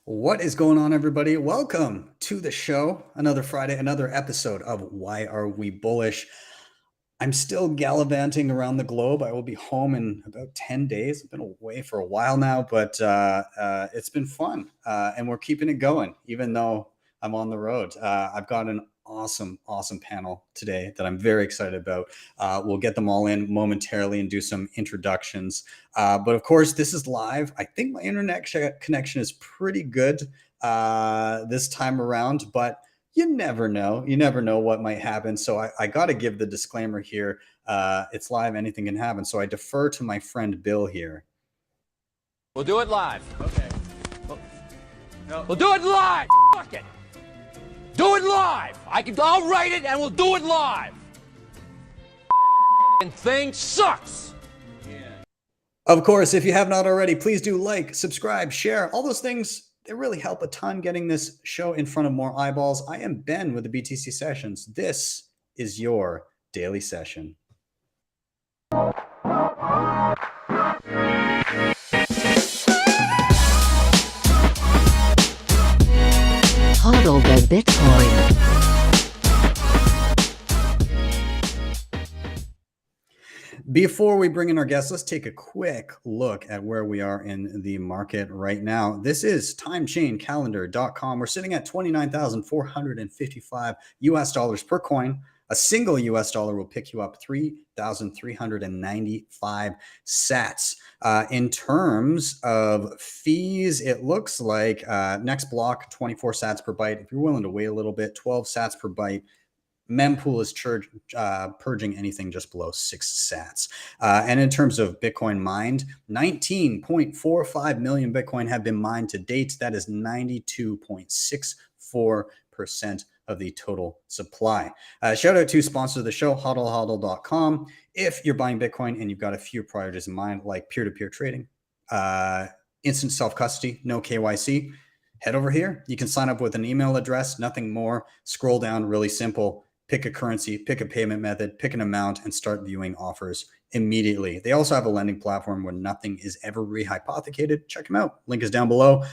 What is going on, everybody? Welcome to the show. Another Friday, another episode of Why Are We Bullish? I'm still gallivanting around the globe. I will be home in about 10 days. I've been away for a while now, but it's been fun. And we're keeping it going, even though I'm on the road. I've got an awesome panel today that I'm very excited about. We'll get them all in momentarily and do some introductions. But of course, this is live. I think my internet connection is pretty good this time around, but you never know. You never know what might happen. So I got to give the disclaimer here. It's live. Anything can happen. So I defer to my friend Bill here. We'll do it live. Okay. No. We'll do it live. Fuck it. Do it live. I'll write it and we'll do it live. And thing sucks. Yeah. Of course, if you have not already, please do like, subscribe, share, all those things. They really help a ton getting this show in front of more eyeballs. I am Ben with the BTC Sessions. This is your daily session. HODL the Bitcoin. Before we bring in our guests, let's take a quick look at where we are in the market right now. This is timechaincalendar.com. We're sitting at 29,455 US dollars per coin. A single US dollar will pick you up 3,395 sats. In terms of fees, it looks like next block, 24 sats per byte. If you're willing to wait a little bit, 12 sats per byte. Mempool is purging anything just below 6 sats. And in terms of Bitcoin mined, 19.45 million Bitcoin have been mined to date. That is 92.64% of the total supply. Shout out to sponsor of the show, HodlHodl.com. If you're buying Bitcoin and you've got a few priorities in mind, like peer-to-peer trading, instant self-custody, no KYC, head over here. You can sign up with an email address, nothing more. Scroll down, really simple. Pick a currency, pick a payment method, pick an amount, and start viewing offers immediately. They also have a lending platform where nothing is ever rehypothecated. Check them out. Link is down below.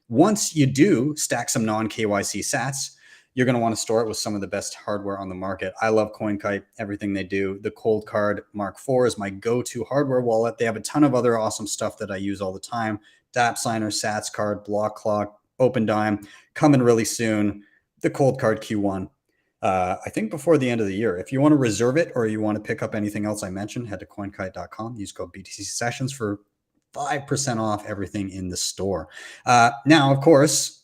Once you do stack some non-KYC sats, you're going to want to store it with some of the best hardware on the market. I love CoinKite, everything they do. The Cold Card Mark IV is my go-to hardware wallet. They have a ton of other awesome stuff that I use all the time. DApp Signer, Sats Card, Block Clock, OpenDime, coming really soon. The Cold Card Q1. I think before the end of the year. If you want to reserve it or you want to pick up anything else I mentioned, head to coinkite.com. Use code BTC Sessions for 5% off everything in the store. Now, of course,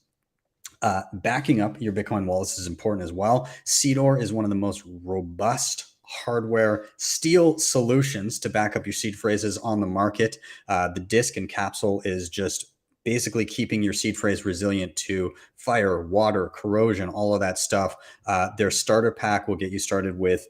backing up your Bitcoin wallets is important as well. Seedor is one of the most robust hardware steel solutions to back up your seed phrases on the market. The disk and capsule is just basically keeping your seed phrase resilient to fire, water, corrosion, all of that stuff. Their starter pack will get you started with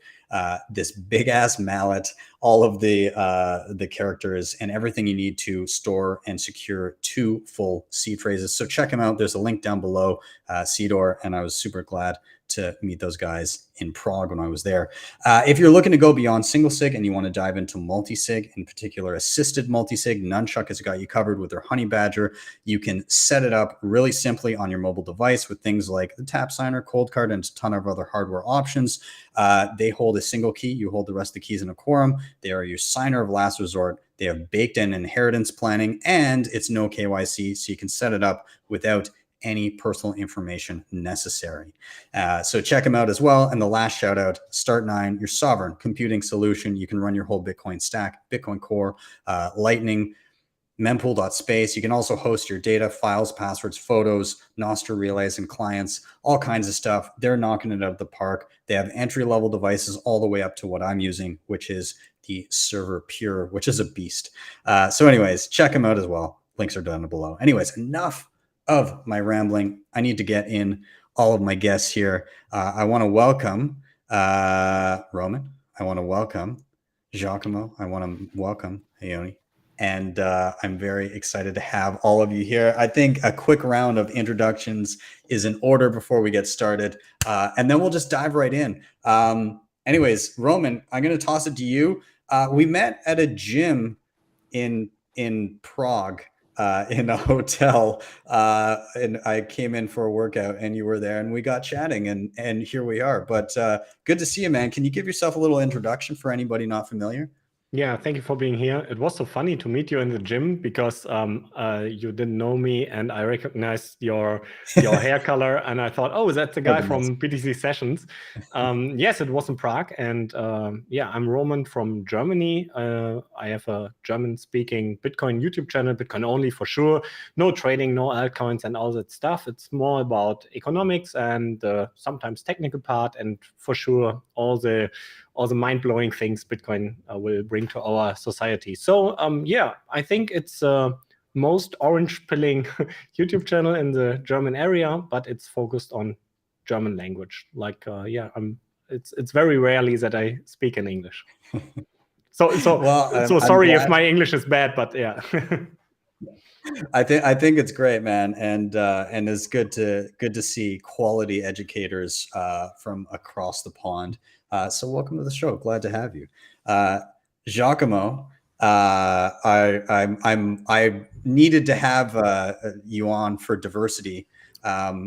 this big ass mallet, all of the characters and everything you need to store and secure 2 full seed phrases. So check them out. There's a link down below, Seedor, and I was super glad to meet those guys in Prague when I was there. If you're looking to go beyond single sig and you want to dive into multi-sig, in particular assisted multi-sig, Nunchuk has got you covered with their Honey Badger. You can set it up really simply on your mobile device with things like the Tap Signer, Cold Card, and a ton of other hardware options. They hold a single key. You hold the rest of the keys in a quorum. They are your signer of last resort. They have baked-in inheritance planning, and it's no KYC, so you can set it up without any personal information necessary. So check them out as well. And the last shout out, Start9, your sovereign computing solution. You can run your whole Bitcoin stack, Bitcoin Core, Lightning, mempool.space. You can also host your data, files, passwords, photos, Nostr relays, and clients, all kinds of stuff. They're knocking it out of the park. They have entry-level devices all the way up to what I'm using, which is the Server Pure, which is a beast. So anyways, check them out as well. Links are down below. Anyways, enough of my rambling. I need to get in all of my guests here. I want to welcome Roman. I want to welcome Giacomo. I want to welcome Ioni. And I'm very excited to have all of you here. I think a quick round of introductions is in order before we get started. And then we'll just dive right in. Anyways, Roman, I'm going to toss it to you. We met at a gym in Prague. in a hotel, and I came in for a workout, and you were there, and we got chatting, and here we are. But good to see you, man. Can you give yourself a little introduction for anybody not familiar? Yeah, thank you for being here. It was so funny to meet you in the gym because you didn't know me, and I recognized your hair color, and I thought, oh, that's the guy from BTC Sessions. Yes, it was in Prague, and yeah, I'm Roman from Germany. I have a German-speaking Bitcoin YouTube channel, Bitcoin only for sure. No trading, no altcoins, and all that stuff. It's more about economics and sometimes technical part, and for sure all the mind-blowing things Bitcoin will bring to our society. So yeah, I think it's most orange-pilling YouTube channel in the German area, but it's focused on German language. Like yeah, it's very rarely that I speak in English. So sorry if my English is bad, but yeah. I think it's great, man, and it's good to see quality educators from across the pond. So welcome to the show. Glad to have you, Giacomo. I needed to have you on for diversity,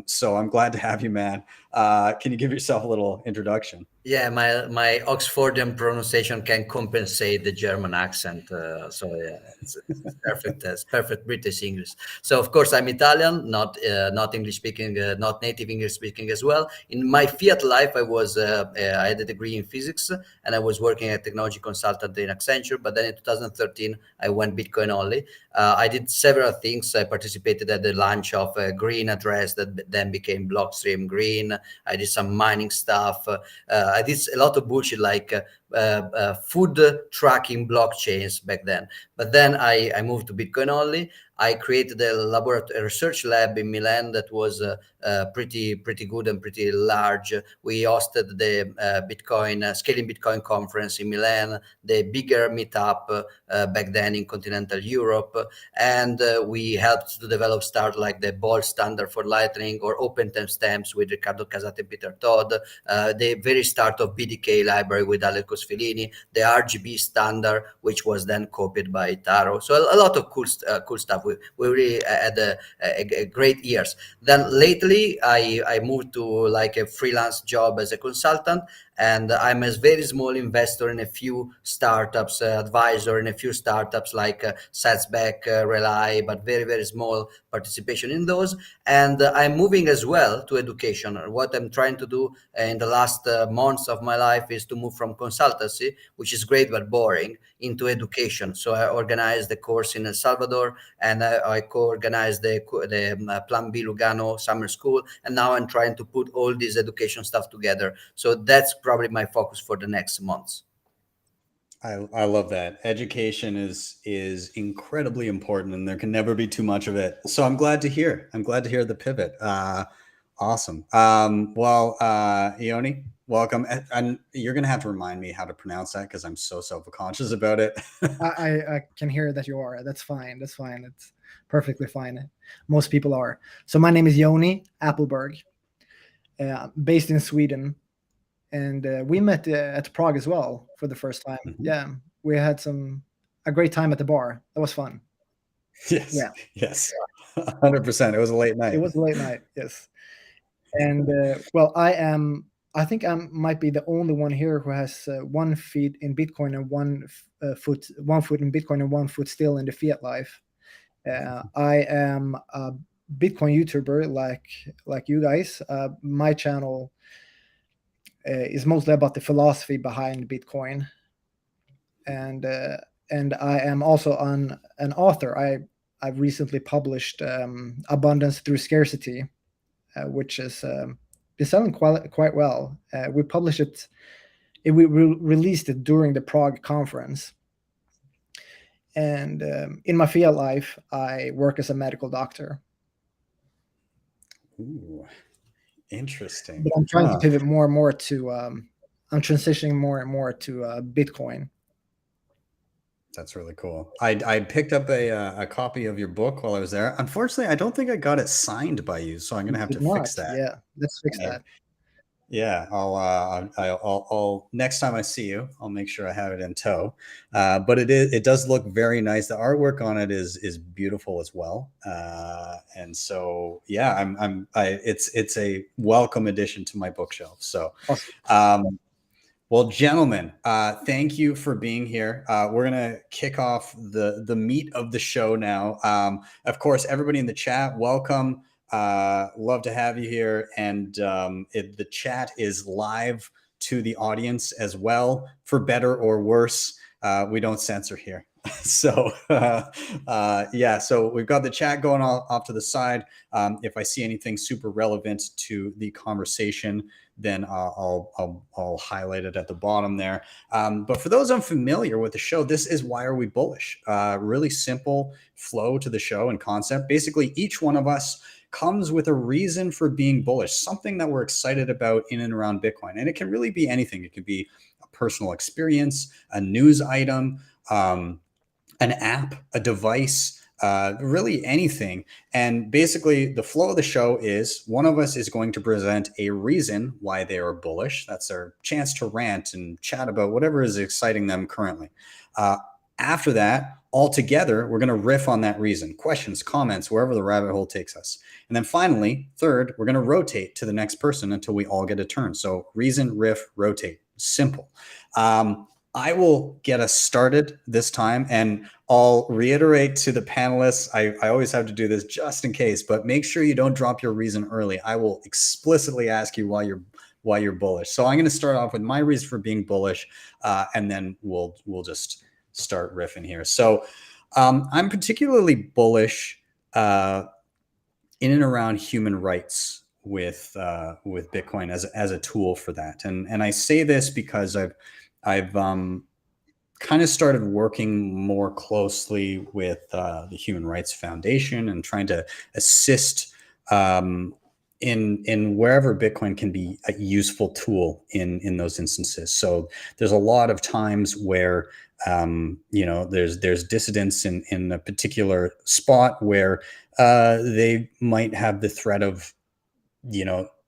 so I'm glad to have you, man. Can you give yourself a little introduction? Yeah, my Oxfordian pronunciation can compensate the German accent. So yeah, it's perfect. It's perfect British English. So of course I'm Italian, not English speaking, not native English speaking as well. In my fiat life, I had a degree in physics, and I was working as a technology consultant in Accenture. But then in 2013, I went Bitcoin only. I did several things. I participated at the launch of a green address that then became Blockstream Green. I did some mining stuff. I did a lot of bullshit like food tracking blockchains back then. But then I moved to Bitcoin only. I created a research lab in Milan that was pretty good and pretty large. We hosted the Scaling Bitcoin conference in Milan, the bigger meetup back then in continental Europe, and we helped to start like the BOL standard for Lightning or Open Timestamps with Riccardo Casati and Peter Todd, the very start of BDK library with Alex Cosfilini, the RGB standard, which was then copied by Taro. So a lot of cool stuff. We really had a great years. Then lately, I moved to like a freelance job as a consultant, and I'm a very small investor in a few startups, advisor in a few startups like Satsback, Rely, but very, very small participation in those. And I'm moving as well to education. What I'm trying to do in the last months of my life is to move from consultancy, which is great but boring, into education. So I organized the course in El Salvador, and I co-organized the Plan B Lugano summer school. And now I'm trying to put all this education stuff together. So that's probably my focus for the next months. I love that. Education is incredibly important, and there can never be too much of it. So I'm glad to hear. I'm glad to hear the pivot. Awesome. Well, Ioni, welcome. And you're going to have to remind me how to pronounce that because I'm so self-conscious about it. I can hear that you are. That's fine. That's fine. It's perfectly fine. Most people are. So my name is Ioni Appelberg, based in Sweden. And we met at Prague as well for the first time. Mm-hmm. Yeah, we had a great time at the bar. That was fun. Yes. Yeah. Yes. 100%. It was a late night. It was a late night. Yes. And well, I think I might be the only one here who has 1 foot in Bitcoin and 1 foot in Bitcoin and 1 foot still in the fiat life. I am a Bitcoin YouTuber like you guys. My channel is mostly about the philosophy behind Bitcoin, and I am also an author. I've recently published Abundance Through Scarcity, which is been selling quite well. We published it. We released it during the Prague conference. And in my fiat life, I work as a medical doctor. Ooh. Interesting. But I'm trying to pivot more and more to, I'm transitioning more and more to Bitcoin. That's really cool. I picked up a copy of your book while I was there. Unfortunately, I don't think I got it signed by you, so I'm going to have to fix that. Yeah, let's fix that. Yeah, I'll next time I see you, I'll make sure I have it in tow. But it does look very nice. The artwork on it is beautiful as well. And so yeah, it's a welcome addition to my bookshelf. So, well, gentlemen, thank you for being here. We're gonna kick off the meat of the show now. Of course, everybody in the chat, welcome. Love to have you here. And the chat is live to the audience as well, for better or worse. We don't censor here. So yeah, so we've got the chat going off to the side. If I see anything super relevant to the conversation, then I'll highlight it at the bottom there. But for those unfamiliar with the show, this is Why Are We Bullish? Really simple flow to the show and concept. Basically, each one of us comes with a reason for being bullish, something that we're excited about in and around Bitcoin. And it can really be anything. It could be a personal experience, a news item, an app, a device, really anything. And basically the flow of the show is one of us is going to present a reason why they are bullish. That's their chance to rant and chat about whatever is exciting them currently. After that, all together, we're going to riff on that reason, questions, comments, wherever the rabbit hole takes us. And then finally, third, we're going to rotate to the next person until we all get a turn. So reason, riff, rotate. Simple. I will get us started this time, and I'll reiterate to the panelists, I always have to do this just in case, but make sure you don't drop your reason early. I will explicitly ask you why you're bullish. So I'm going to start off with my reason for being bullish, and then we'll just start riffing here. So I'm particularly bullish in and around human rights with Bitcoin as a tool for that. And I say this because I've kind of started working more closely with the Human Rights Foundation and trying to assist in wherever Bitcoin can be a useful tool in those instances. So there's a lot of times where there's dissidents in a particular spot where they might have the threat of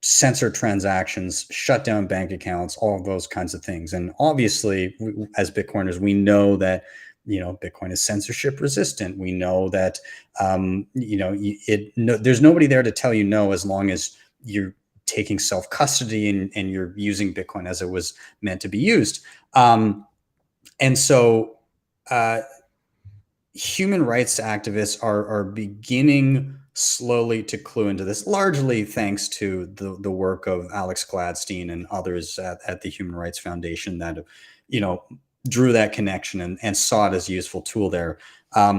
censor transactions, shut down bank accounts, all of those kinds of things. And obviously, as Bitcoiners, we know that Bitcoin is censorship resistant. We know that there's nobody there to tell you no, as long as you're taking self-custody and you're using Bitcoin as it was meant to be used. And so human rights activists are beginning slowly to clue into this, largely thanks to the work of Alex Gladstein and others at the Human Rights Foundation that, drew that connection and saw it as a useful tool there. I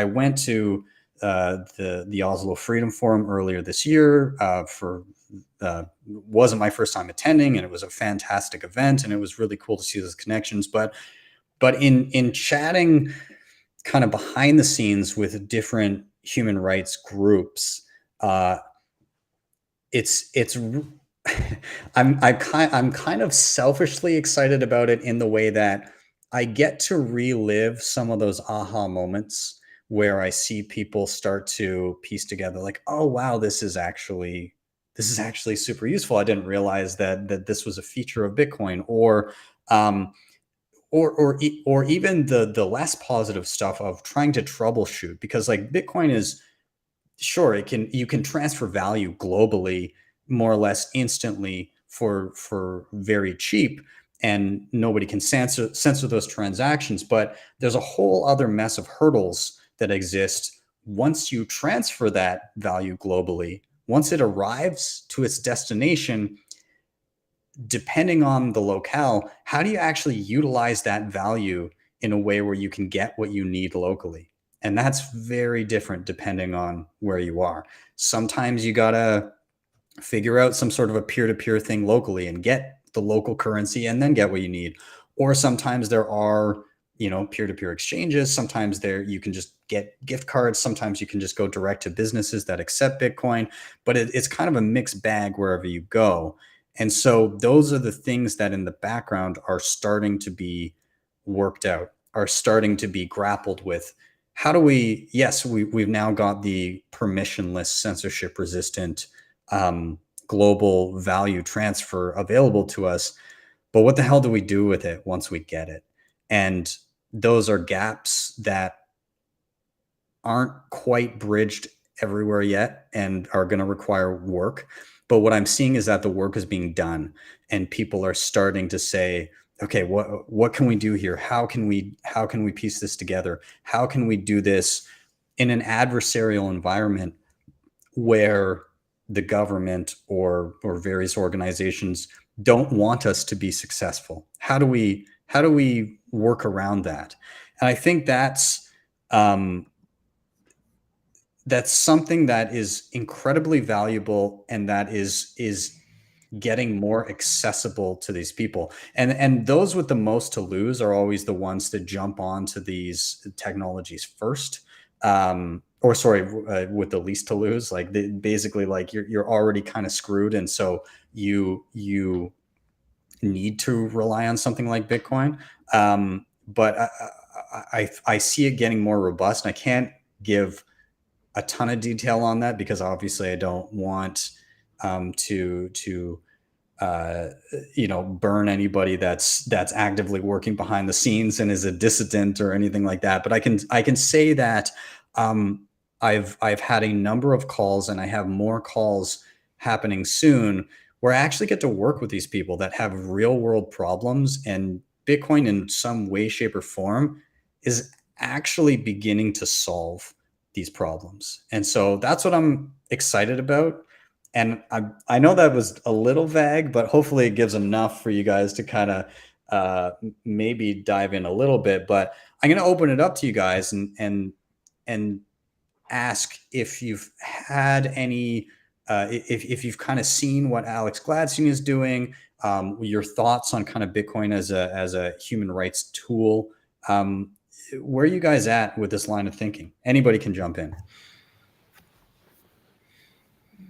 went to the Oslo Freedom Forum earlier this year wasn't my first time attending, and it was a fantastic event, and it was really cool to see those connections. But in chatting kind of behind the scenes with different human rights groups, I'm kind of selfishly excited about it in the way that I get to relive some of those aha moments where I see people start to piece together like, oh wow, this is actually super useful. I didn't realize that this was a feature of Bitcoin, or even the less positive stuff of trying to troubleshoot, because like Bitcoin is, sure, you can transfer value globally more or less instantly for very cheap, and nobody can censor those transactions. But there's a whole other mess of hurdles that exist once you transfer that value globally. Once it arrives to its destination, depending on the locale, how do you actually utilize that value in a way where you can get what you need locally? And that's very different depending on where you are. Sometimes you gotta figure out some sort of a peer-to-peer thing locally and get the local currency and then get what you need. Or sometimes there are, peer-to-peer exchanges. Sometimes you can just get gift cards. Sometimes you can just go direct to businesses that accept Bitcoin, but it's kind of a mixed bag wherever you go. And so those are the things that in the background are starting to be worked out, are starting to be grappled with. How do we've now got the permissionless, censorship resistant global value transfer available to us. But what the hell do we do with it once we get it? And those are gaps that aren't quite bridged everywhere yet and are going to require work. But what I'm seeing is that the work is being done and people are starting to say, okay, what can we do here? How can we piece this together? How can we do this in an adversarial environment where the government or various organizations don't want us to be successful? How do we work around that? And I think that's something that is incredibly valuable and that is getting more accessible to these people. And those with the most to lose are always the ones that jump onto these technologies first. With the least to lose, like basically like you're already kind of screwed. And so you need to rely on something like Bitcoin. But I see it getting more robust, and I can't give a ton of detail on that because obviously I don't want to burn anybody that's actively working behind the scenes and is a dissident or anything like that. But I can say that I've had a number of calls, and I have more calls happening soon, where I actually get to work with these people that have real world problems, and Bitcoin in some way, shape, or form is actually beginning to solve these problems. And so that's what I'm excited about. And I know that was a little vague, but hopefully it gives enough for you guys to kind of maybe dive in a little bit. But I'm going to open it up to you guys and ask if you've had any, if you've kind of seen what Alex Gladstein is doing, your thoughts on kind of Bitcoin as a human rights tool. Where are you guys at with this line of thinking? Anybody can jump in.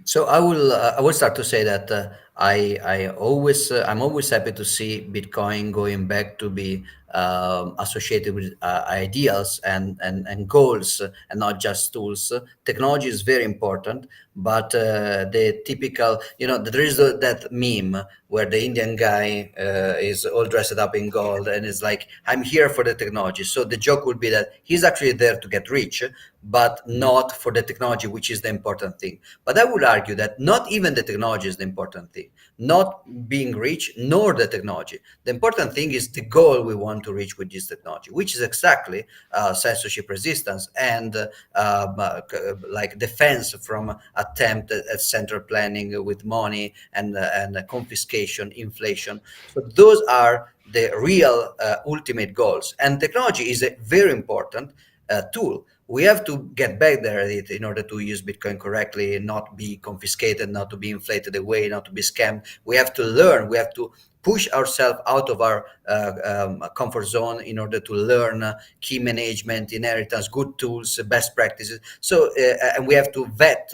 So I will start to say that I'm always happy to see Bitcoin going back to be associated with ideals and goals and not just tools. Technology is very important, but the typical, there is that meme where the Indian guy is all dressed up in gold and is like, I'm here for the technology. So the joke would be that he's actually there to get rich, but not for the technology, which is the important thing. But I would argue that not even the technology is the important thing, not being rich, nor the technology. The important thing is the goal we want to reach with this technology, which is exactly censorship resistance and like defense from attempt at central planning with money and confiscation, inflation. So those are the real ultimate goals. And technology is a very important tool. We have to get back there in order to use Bitcoin correctly, not be confiscated, not to be inflated away, not to be scammed. We have to learn. We have to push ourselves out of our comfort zone in order to learn key management, inheritance, good tools, best practices. So, and we have to vet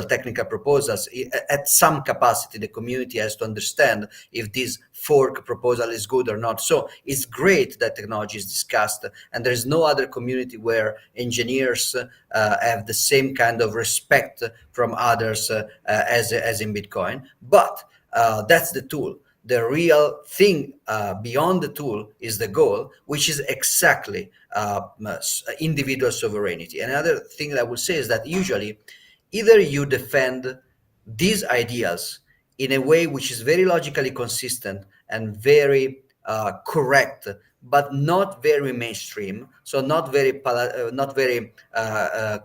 technical proposals at some capacity. The community has to understand if this fork proposal is good or not. So it's great that technology is discussed, and there is no other community where engineers have the same kind of respect from others as in Bitcoin. But that's the tool. The real thing beyond the tool is the goal, which is exactly individual sovereignty. Another thing that I would say is that usually either you defend these ideas in a way which is very logically consistent and very correct, but not very mainstream, so not very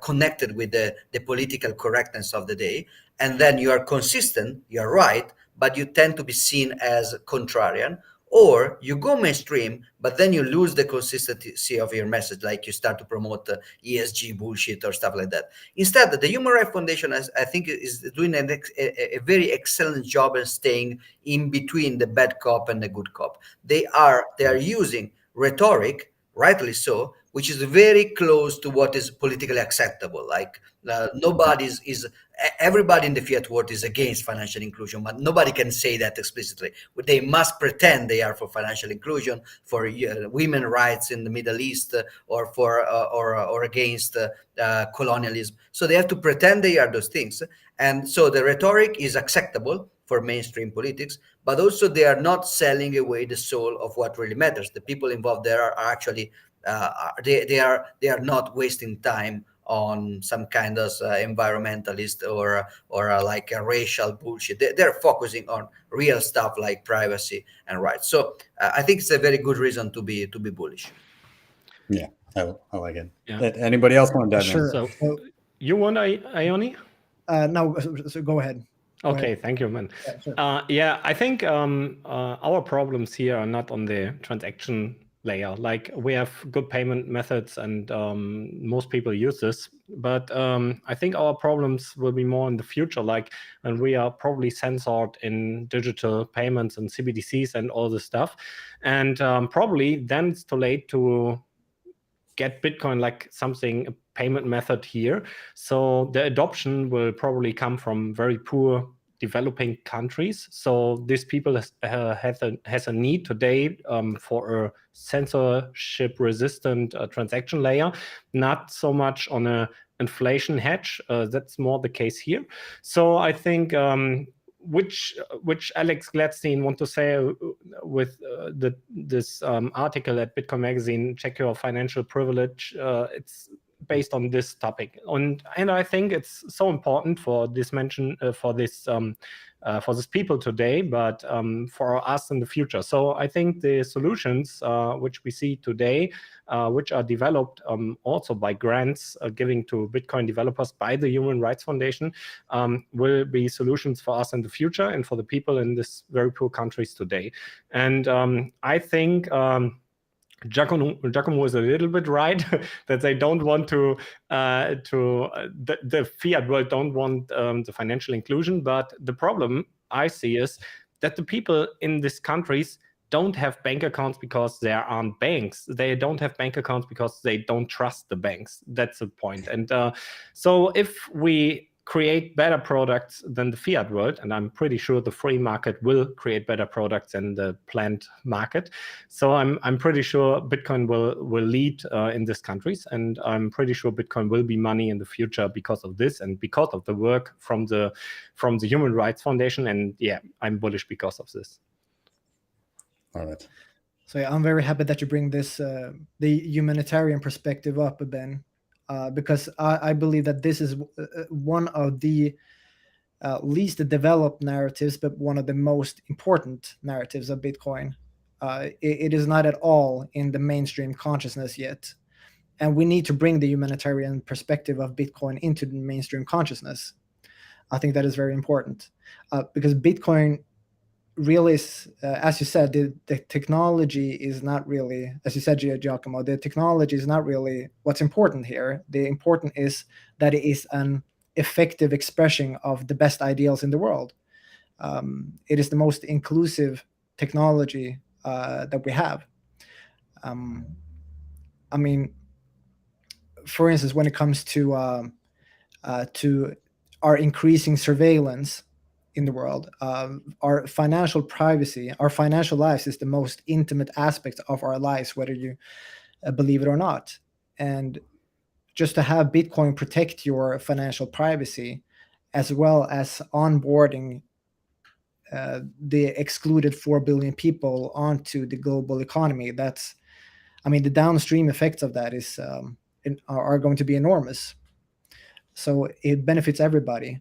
connected with the political correctness of the day, and then you are consistent, you're right, but you tend to be seen as contrarian, or you go mainstream, but then you lose the consistency of your message, like you start to promote ESG bullshit or stuff like that. Instead, the Human Rights Foundation, I think, is doing a very excellent job in staying in between the bad cop and the good cop. They are using rhetoric, rightly so, which is very close to what is politically acceptable. Like everybody in the fiat world is against financial inclusion, but nobody can say that explicitly. They must pretend they are for financial inclusion, for women rights in the Middle East, or for or against colonialism. So they have to pretend they are those things, and so the rhetoric is acceptable for mainstream politics, but also they are not selling away the soul of what really matters. The people involved there are actually they are not wasting time on some kind of environmentalist or like a racial bullshit. They're focusing on real stuff like privacy and rights. So I think it's a very good reason to be bullish. Yeah, I like it. Yeah. Anybody else want to dive in? Sure. So you want Ioni? No, so go ahead. Okay, thank you, man. Yeah, sure. Yeah, I think our problems here are not on the transaction layer. Like, we have good payment methods, and most people use this. But I think our problems will be more in the future, like when we are probably censored in digital payments and CBDCs and all this stuff. And probably then it's too late to get Bitcoin like something, a payment method here. So the adoption will probably come from very poor developing countries. So these people has a need today for a censorship resistant transaction layer, not so much on a inflation hedge. That's more the case here. So I think which Alex Gladstein want to say with this article at Bitcoin Magazine, check your financial privilege. It's based on this topic, and I think it's so important for this for this people today, but for us in the future. So I think the solutions which we see today, which are developed also by grants giving to Bitcoin developers by the Human Rights Foundation, will be solutions for us in the future and for the people in this very poor countries today. And I think Giacomo is a little bit right that they don't want the fiat world don't want the financial inclusion. But the problem I see is that the people in these countries don't have bank accounts because there aren't banks. They don't have bank accounts because they don't trust the banks. That's the point. And so if we create better products than the fiat world, and I'm pretty sure the free market will create better products than the planned market. So I'm pretty sure Bitcoin will lead in these countries, and I'm pretty sure Bitcoin will be money in the future because of this and because of the work from the Human Rights Foundation. And yeah, I'm bullish because of this. All right. So yeah, I'm very happy that you bring this the humanitarian perspective up, Ben. Because I believe that this is one of the least developed narratives, but one of the most important narratives of Bitcoin. It is not at all in the mainstream consciousness yet. And we need to bring the humanitarian perspective of Bitcoin into the mainstream consciousness. I think that is very important because Bitcoin really is, as you said, the technology is not really, as you said, Giacomo, the technology is not really what's important here. The important is that it is an effective expression of the best ideals in the world. It is the most inclusive technology that we have. I mean, for instance, when it comes to our increasing surveillance in the world, our financial privacy, our financial lives is the most intimate aspect of our lives, whether you believe it or not. And just to have Bitcoin protect your financial privacy, as well as onboarding the excluded 4 billion people onto the global economy, that's, I mean, the downstream effects of that is are going to be enormous. So it benefits everybody.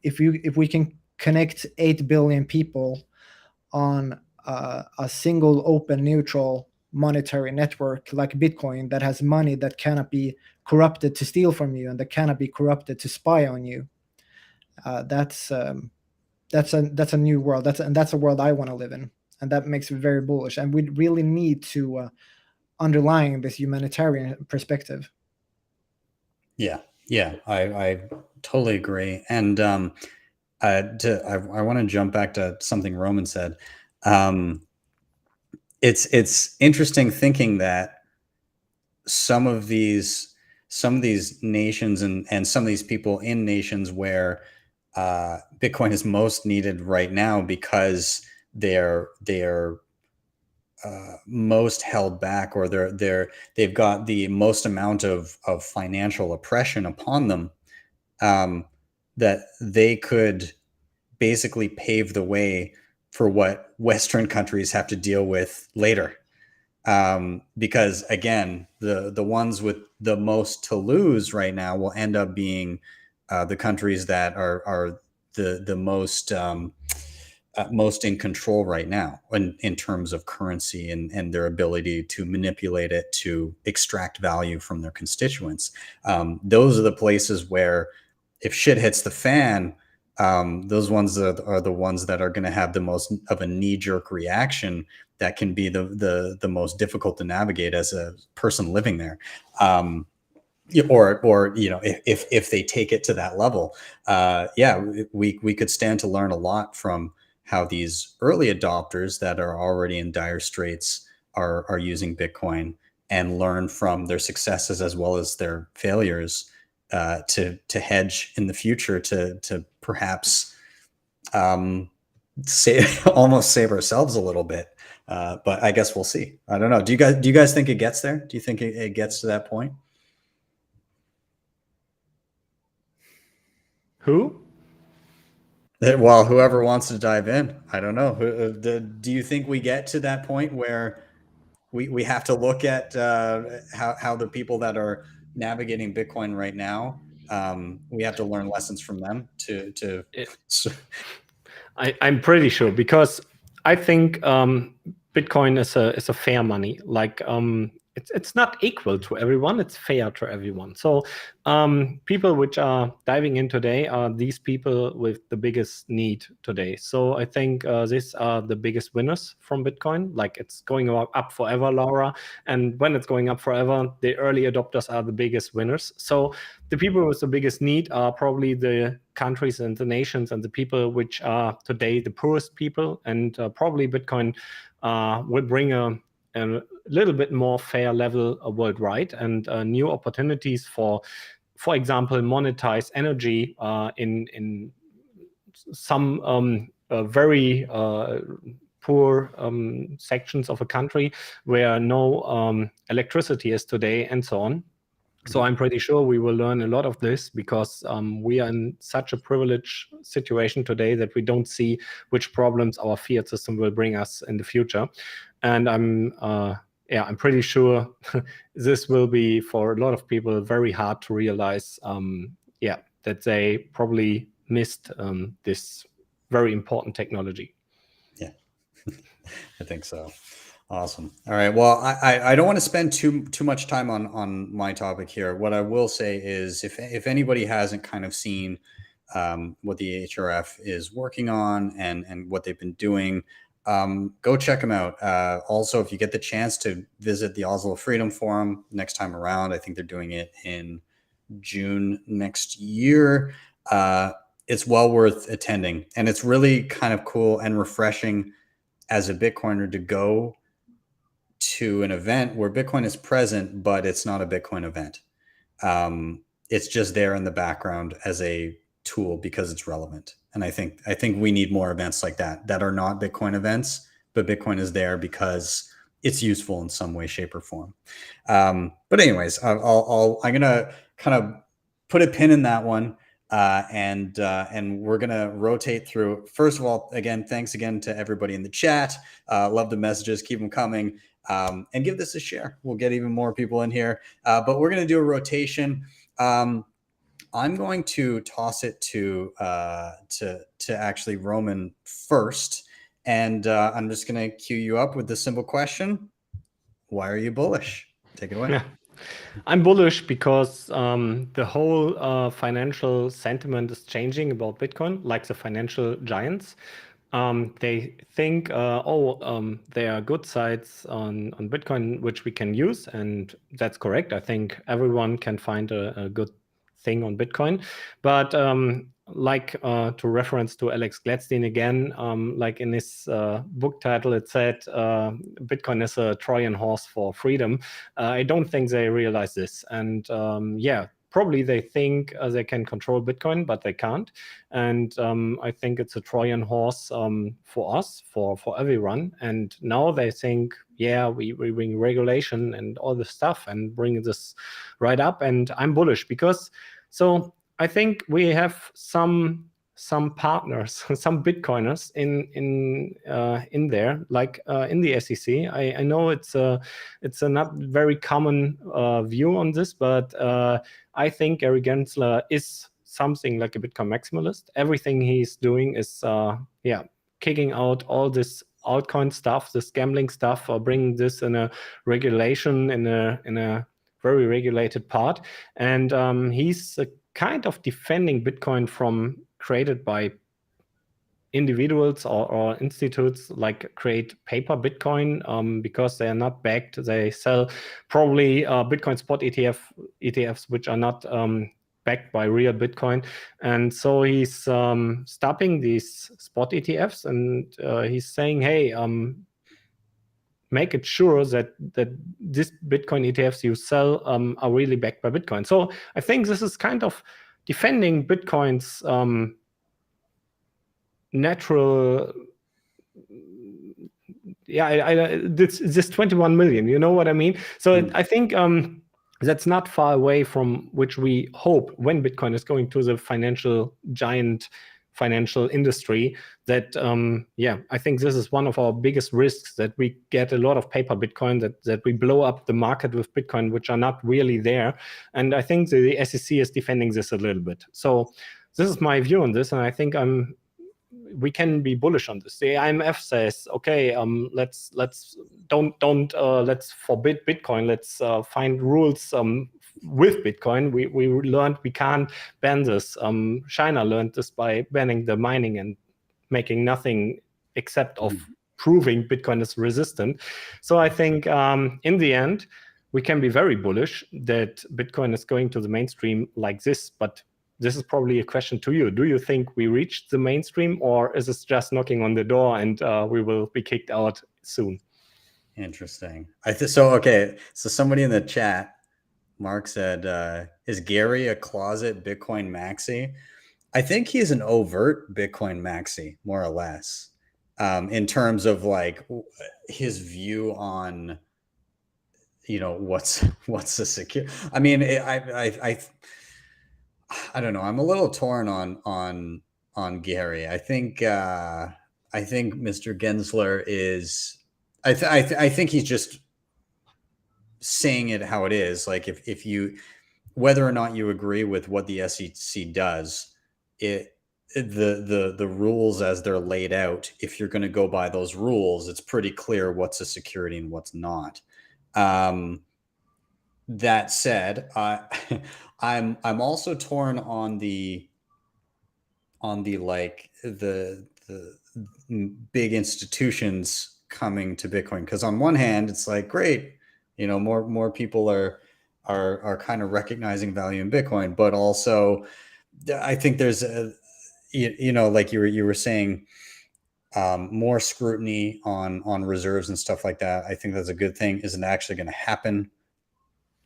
If we can connect 8 billion people on a single open neutral monetary network like Bitcoin that has money that cannot be corrupted to steal from you and that cannot be corrupted to spy on you, that's a new world. That's a world I want to live in, and that makes me very bullish. And we really need to underline this humanitarian perspective. Yeah, I totally agree. And I want to jump back to something Roman said. It's interesting thinking that some of these nations and some of these people in nations where Bitcoin is most needed right now because they're most held back, or they've got the most amount of financial oppression upon them, that they could basically pave the way for what Western countries have to deal with later. Because again, the ones with the most to lose right now will end up being the countries that are the most most in control right now in terms of currency and their ability to manipulate it to extract value from their constituents. Those are the places where, if shit hits the fan, those ones are the ones that are going to have the most of a knee-jerk reaction that can be the most difficult to navigate as a person living there. Or you know, if they take it to that level, yeah, we could stand to learn a lot from how these early adopters that are already in dire straits are using Bitcoin, and learn from their successes as well as their failures, to hedge in the future, to perhaps almost save ourselves a little bit. But I guess we'll see. I don't know. Do you guys think it gets there? Do you think it gets to that point? Who? Well, whoever wants to dive in, I don't know. Do you think we get to that point where we have to look at how the people that are navigating Bitcoin right now, we have to learn lessons from them to I'm pretty sure, because I think Bitcoin is a fair money. Like it's not equal to everyone; it's fair to everyone. So people which are diving in today are these people with the biggest need today. So I think these are the biggest winners from Bitcoin. Like, it's going up forever, Laura, and when it's going up forever, the early adopters are the biggest winners. So the people with the biggest need are probably the countries and the nations and the people which are today the poorest people, and probably Bitcoin will bring a little bit more fair level worldwide, and new opportunities for example, monetize energy in some very poor sections of a country where no electricity is today, and so on. So I'm pretty sure we will learn a lot of this, because we are in such a privileged situation today that we don't see which problems our fiat system will bring us in the future. And I'm pretty sure this will be, for a lot of people, very hard to realize, that they probably missed this very important technology. Yeah, I think so. Awesome. All right. Well, I don't want to spend too much time on my topic here. What I will say is, if anybody hasn't kind of seen what the HRF is working on and what they've been doing, go check them out. Also, if you get the chance to visit the Oslo Freedom Forum next time around, I think they're doing it in June next year. It's well worth attending, and it's really kind of cool and refreshing as a Bitcoiner to go to an event where Bitcoin is present, but it's not a Bitcoin event. It's just there in the background as a tool because it's relevant. And I think we need more events like that are not Bitcoin events, but Bitcoin is there because it's useful in some way, shape, or form. But anyways, I'm gonna kind of put a pin in that one. And we're going to rotate through. First of all, again, thanks again to everybody in the chat. Love the messages. Keep them coming. And give this a share. We'll get even more people in here. But we're going to do a rotation. I'm going to toss it to actually Roman first. And I'm just going to cue you up with the simple question. Why are you bullish? Take it away. Yeah. I'm bullish because the whole financial sentiment is changing about Bitcoin, like the financial giants. They think, there are good sides on Bitcoin which we can use, and that's correct. I think everyone can find a good thing on Bitcoin, but like to reference to Alex Gladstein again, like in his book title, it said Bitcoin is a Trojan horse for freedom. I don't think they realize this. And yeah, probably they think they can control Bitcoin, but they can't. And I think it's a Trojan horse for us, for everyone. And now they think, yeah, we bring regulation and all this stuff and bring this right up. And I'm bullish because, so I think we have some partners, some Bitcoiners in there, like in the SEC. I know it's a not very common view on this, but I think Gary Gensler is something like a Bitcoin maximalist. Everything he's doing is kicking out all this altcoin stuff, this gambling stuff, or bringing this in a regulation in a very regulated part, and he's kind of defending Bitcoin from created by individuals or institutes like create paper Bitcoin because they are not backed. They sell probably Bitcoin spot ETFs which are not backed by real Bitcoin, and so he's stopping these spot ETFs, and he's saying, hey, make it sure that this Bitcoin ETFs you sell are really backed by Bitcoin. So I think this is kind of defending Bitcoin's natural, this 21 million, you know what I mean? So I think that's not far away from which we hope when Bitcoin is going to the giant financial industry, that I think this is one of our biggest risks, that we get a lot of paper Bitcoin, that we blow up the market with Bitcoin which are not really there. And I think the SEC is defending this a little bit. So this is my view on this, and I think we can be bullish on this. The IMF says, okay, let's forbid Bitcoin. Let's find rules with Bitcoin. We learned we can't ban this. China learned this by banning the mining and making nothing except of proving Bitcoin is resistant. So I think in the end, we can be very bullish that Bitcoin is going to the mainstream like this. But this is probably a question to you. Do you think we reached the mainstream, or is this just knocking on the door and we will be kicked out soon? Interesting. So somebody in the chat, Mark said, is Gary a closet Bitcoin maxi? I think he's an overt Bitcoin maxi, more or less, in terms of like his view on, what's the secure. I mean, I don't know. I'm a little torn on Gary. I think Mr. Gensler is. I think he's just saying it how it is. Like if you, whether or not you agree with what the SEC does, the rules as they're laid out, if you're going to go by those rules, it's pretty clear what's a security and what's not. That said, I'm also torn on the big institutions coming to Bitcoin, because on one hand it's like, great, more people are kind of recognizing value in Bitcoin, but also I think there's like you were saying, more scrutiny on reserves and stuff like that. I think that's a good thing. Isn't actually going to happen?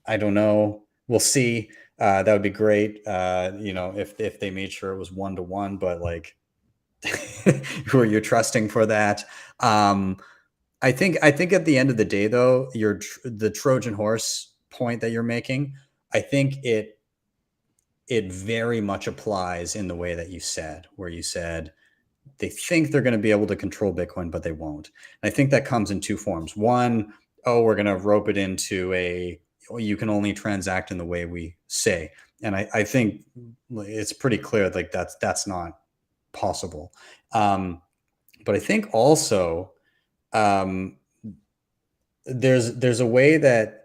I don't know. We'll see. That would be great. If they made sure it was 1-to-1, but like, who are you trusting for that? I think at the end of the day, though, the Trojan horse point that you're making, I think it very much applies in the way that you said, where you said they think they're going to be able to control Bitcoin, but they won't. And I think that comes in two forms. One, we're going to rope it into you can only transact in the way we say. And I think it's pretty clear, like that's not possible. But I think also there's a way that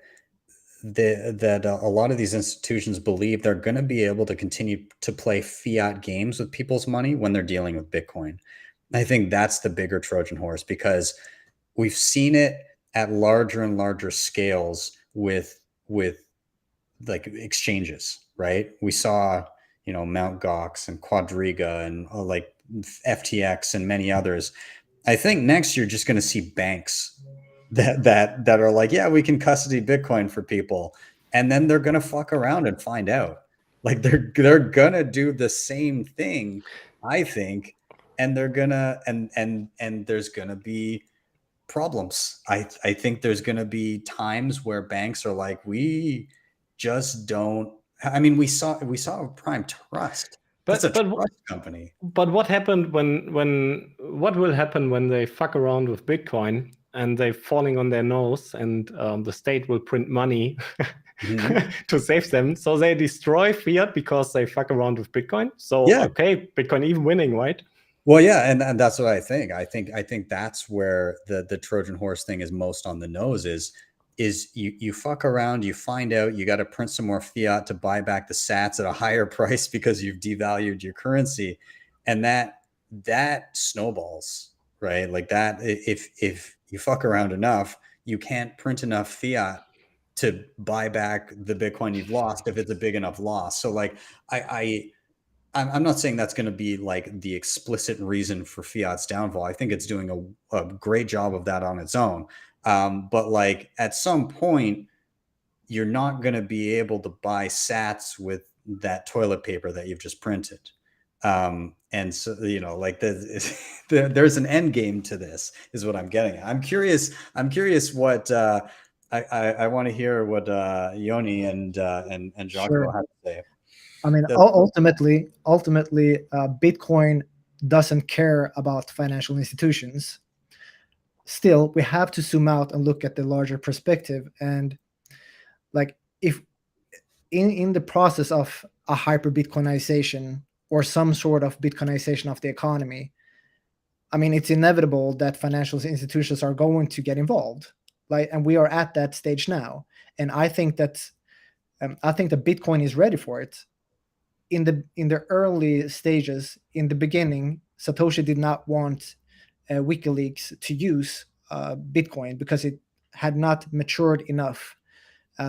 a lot of these institutions believe they're going to be able to continue to play fiat games with people's money when they're dealing with Bitcoin. I think that's the bigger Trojan horse, because we've seen it at larger and larger scales with like exchanges, right? We saw, Mt. Gox and Quadriga and like FTX and many others. I think next you're just going to see banks that are like, yeah, we can custody Bitcoin for people, and then they're going to fuck around and find out. Like they're going to do the same thing, I think, and they're gonna and there's going to be problems. I think there's going to be times where banks are like, we just don't. I mean, we saw Prime Trust. That's a trust company. But what happened what will happen when they fuck around with Bitcoin and they're falling on their nose, and the state will print money to save them? So they destroy fiat because they fuck around with Bitcoin. So yeah. Okay, Bitcoin even winning, right? Well, yeah, and that's what I think. I think that's where the Trojan horse thing is most on the nose. Is you fuck around, you find out you got to print some more fiat to buy back the sats at a higher price because you've devalued your currency, and that snowballs, right? Like that, if you fuck around enough, you can't print enough fiat to buy back the Bitcoin you've lost if it's a big enough loss. So like I'm not saying that's going to be like the explicit reason for fiat's downfall. I think it's doing a great job of that on its own. But like at some point, you're not going to be able to buy sats with that toilet paper that you've just printed. And so, like there's an end game to this is what I'm getting at. I'm curious what I want to hear what Ioni and Giacomo have to say. I mean, ultimately, Bitcoin doesn't care about financial institutions. Still, we have to zoom out and look at the larger perspective. And like, if in the process of a hyper Bitcoinization or some sort of Bitcoinization of the economy, I mean, it's inevitable that financial institutions are going to get involved. Like, and we are at that stage now. And I think that Bitcoin is ready for it. In the early stages, in the beginning, Satoshi did not want WikiLeaks to use Bitcoin because it had not matured enough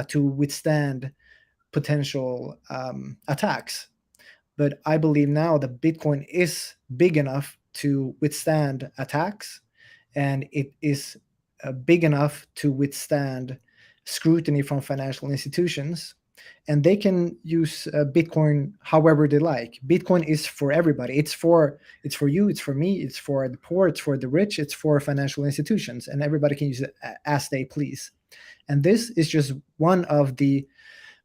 to withstand potential attacks. But I believe now that Bitcoin is big enough to withstand attacks, and it is big enough to withstand scrutiny from financial institutions. And they can use Bitcoin however they like. Bitcoin is for everybody. It's for you, it's for me, it's for the poor, it's for the rich, it's for financial institutions, and everybody can use it as they please. And this is just one of the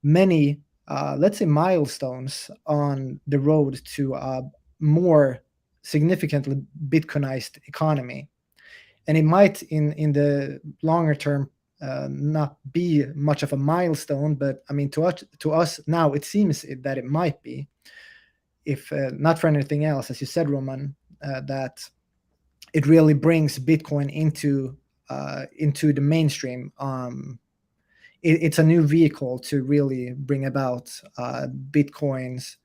many, let's say, milestones on the road to a more significantly Bitcoinized economy. And it might, in the longer term, not be much of a milestone, but I mean, to us now, it seems that it might be, if not for anything else, as you said, Roman, that it really brings Bitcoin into the mainstream. It's a new vehicle to really bring about Bitcoin's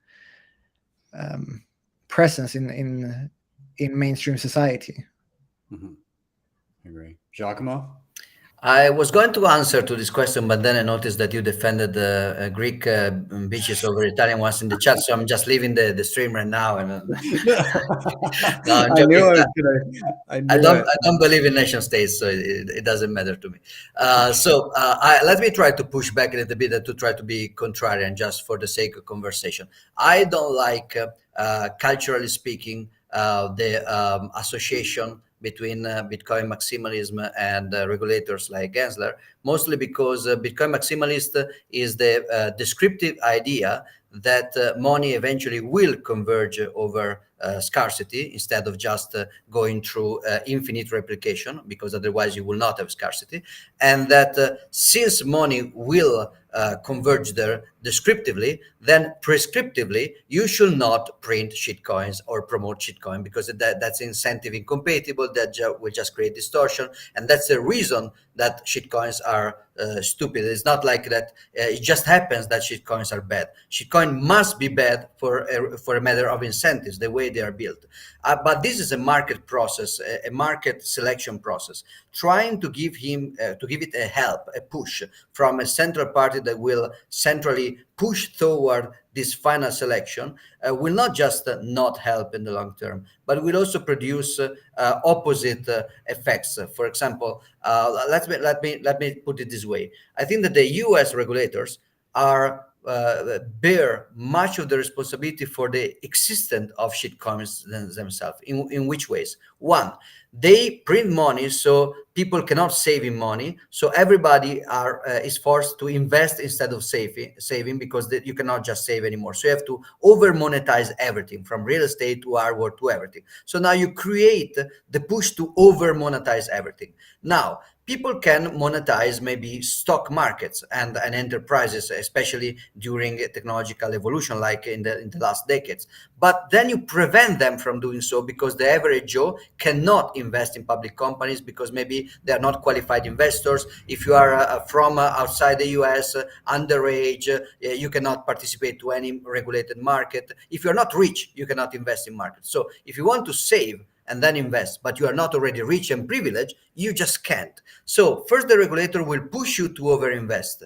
presence in mainstream society. Mm-hmm. I agree. Giacomo? I was going to answer to this question, but then I noticed that you defended the Greek beaches over Italian ones in the chat, so I'm just leaving the stream right now. And no, I'm joking. I don't believe in nation states, so it doesn't matter to me. Let me try to push back a little bit to try to be contrarian, just for the sake of conversation. I don't like, culturally speaking, the association between Bitcoin maximalism and regulators like Gensler, mostly because Bitcoin maximalist is the descriptive idea that money eventually will converge over scarcity instead of just going through infinite replication, because otherwise you will not have scarcity. And that since money will converge there descriptively, then prescriptively you should not print shitcoins or promote shitcoin, because that's incentive incompatible, that will just create distortion. And that's the reason that shitcoins are stupid. It's not like that it just happens that shitcoins are bad. Shitcoin must be bad for a matter of incentives, the way they are built. But this is a market process, a market selection process, trying to give it a help, a push from a central party that will centrally push toward this final selection will not just not help in the long term, but will also produce opposite effects. For example, let me put it this way. I think that the U.S. regulators are bear much of the responsibility for the existence of shitcoins themselves. In which ways? One, they print money so people cannot save in money, so everybody is forced to invest instead of saving because you cannot just save anymore. So you have to over monetize everything, from real estate to artwork to everything. So now you create the push to over monetize everything. Now people can monetize maybe stock markets and enterprises, especially during technological evolution, like in the last decades. But then you prevent them from doing so because the average Joe cannot invest in public companies because maybe they are not qualified investors. If you are from outside the US, underage, you cannot participate to any regulated market. If you're not rich, you cannot invest in markets. So if you want to save and then invest, but you are not already rich and privileged, you just can't. So first, the regulator will push you to overinvest,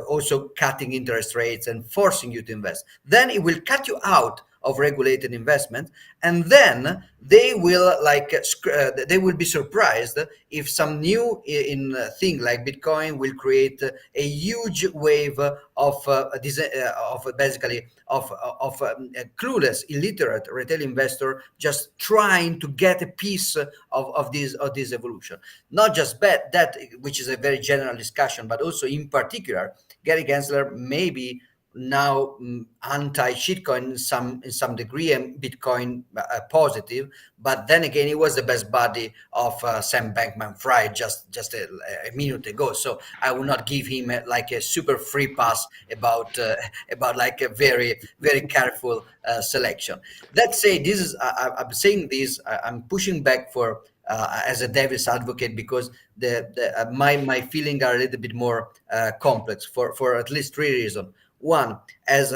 also cutting interest rates and forcing you to invest. Then it will cut you out of regulated investment, and then they will be surprised if some new thing like Bitcoin will create a huge wave of clueless, illiterate retail investor just trying to get a piece of this evolution. Not just that, which is a very general discussion, but also in particular, Gary Gensler may be now anti-shitcoin in some degree and Bitcoin positive, but then again, he was the best buddy of Sam Bankman-Fried just a minute ago. So I will not give him a super free pass about like a very, very careful selection. Let's say this is I'm saying this. I'm pushing back for as a devil's advocate because my feelings are a little bit more complex for at least three reasons. One, as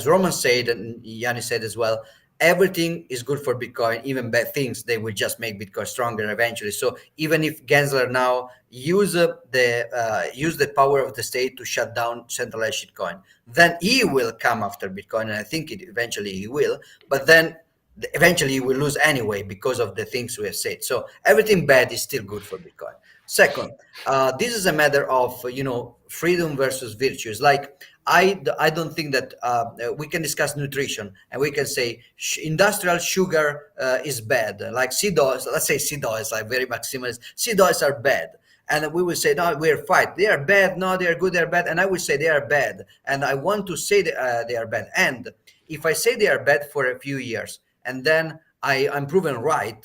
Roman said and Yanni said as well, everything is good for Bitcoin, even bad things. They will just make Bitcoin stronger eventually. So even if Gensler now use the power of the state to shut down centralized shitcoin, then he will come after Bitcoin, and I think eventually he will. But then eventually he will lose anyway because of the things we have said. So everything bad is still good for Bitcoin. Second, this is a matter of freedom versus virtues. Like I don't think that we can discuss nutrition and we can say industrial sugar is bad. Like seed oils, let's say seed oils, like very maximalist. Seed oils are bad. And we will say, no, we're fight. They are bad. No, they are good. They're bad. And I will say they are bad. And I want to say they are bad. And if I say they are bad for a few years and then I'm proven right,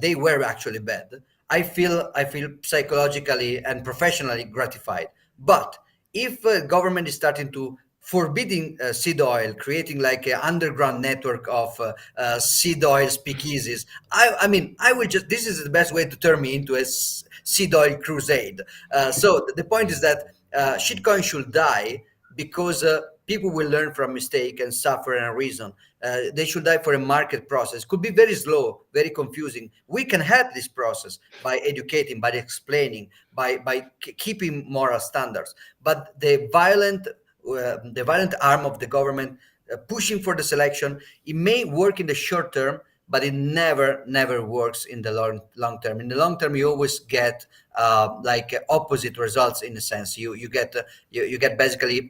they were actually bad, I feel psychologically and professionally gratified. But if government is starting to forbidding seed oil, creating like an underground network of seed oil speakeasies, I mean, I will just, this is the best way to turn me into a seed oil crusade. So the point is that shitcoin should die because people will learn from mistake and suffer and reason. They should die for a market process. Could be very slow, very confusing. We can help this process by educating, by explaining, by keeping moral standards. But the violent arm of the government pushing for the selection, it may work in the short term, but it never works in the long term. In the long term, you always get like opposite results. In a sense, you get basically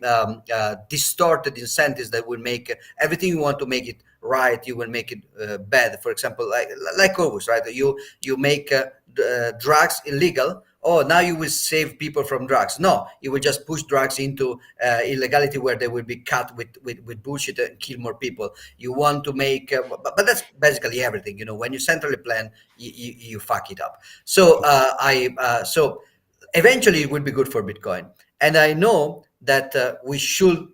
distorted incentives that will make everything you want to make it right, you will make it bad. For example, like always, right? You make drugs illegal. Oh, now you will save people from drugs. No, you will just push drugs into illegality where they will be cut with bullshit and kill more people. You want to make, but that's basically everything. When you centrally plan, you fuck it up. So so eventually it will be good for Bitcoin. And I know that we should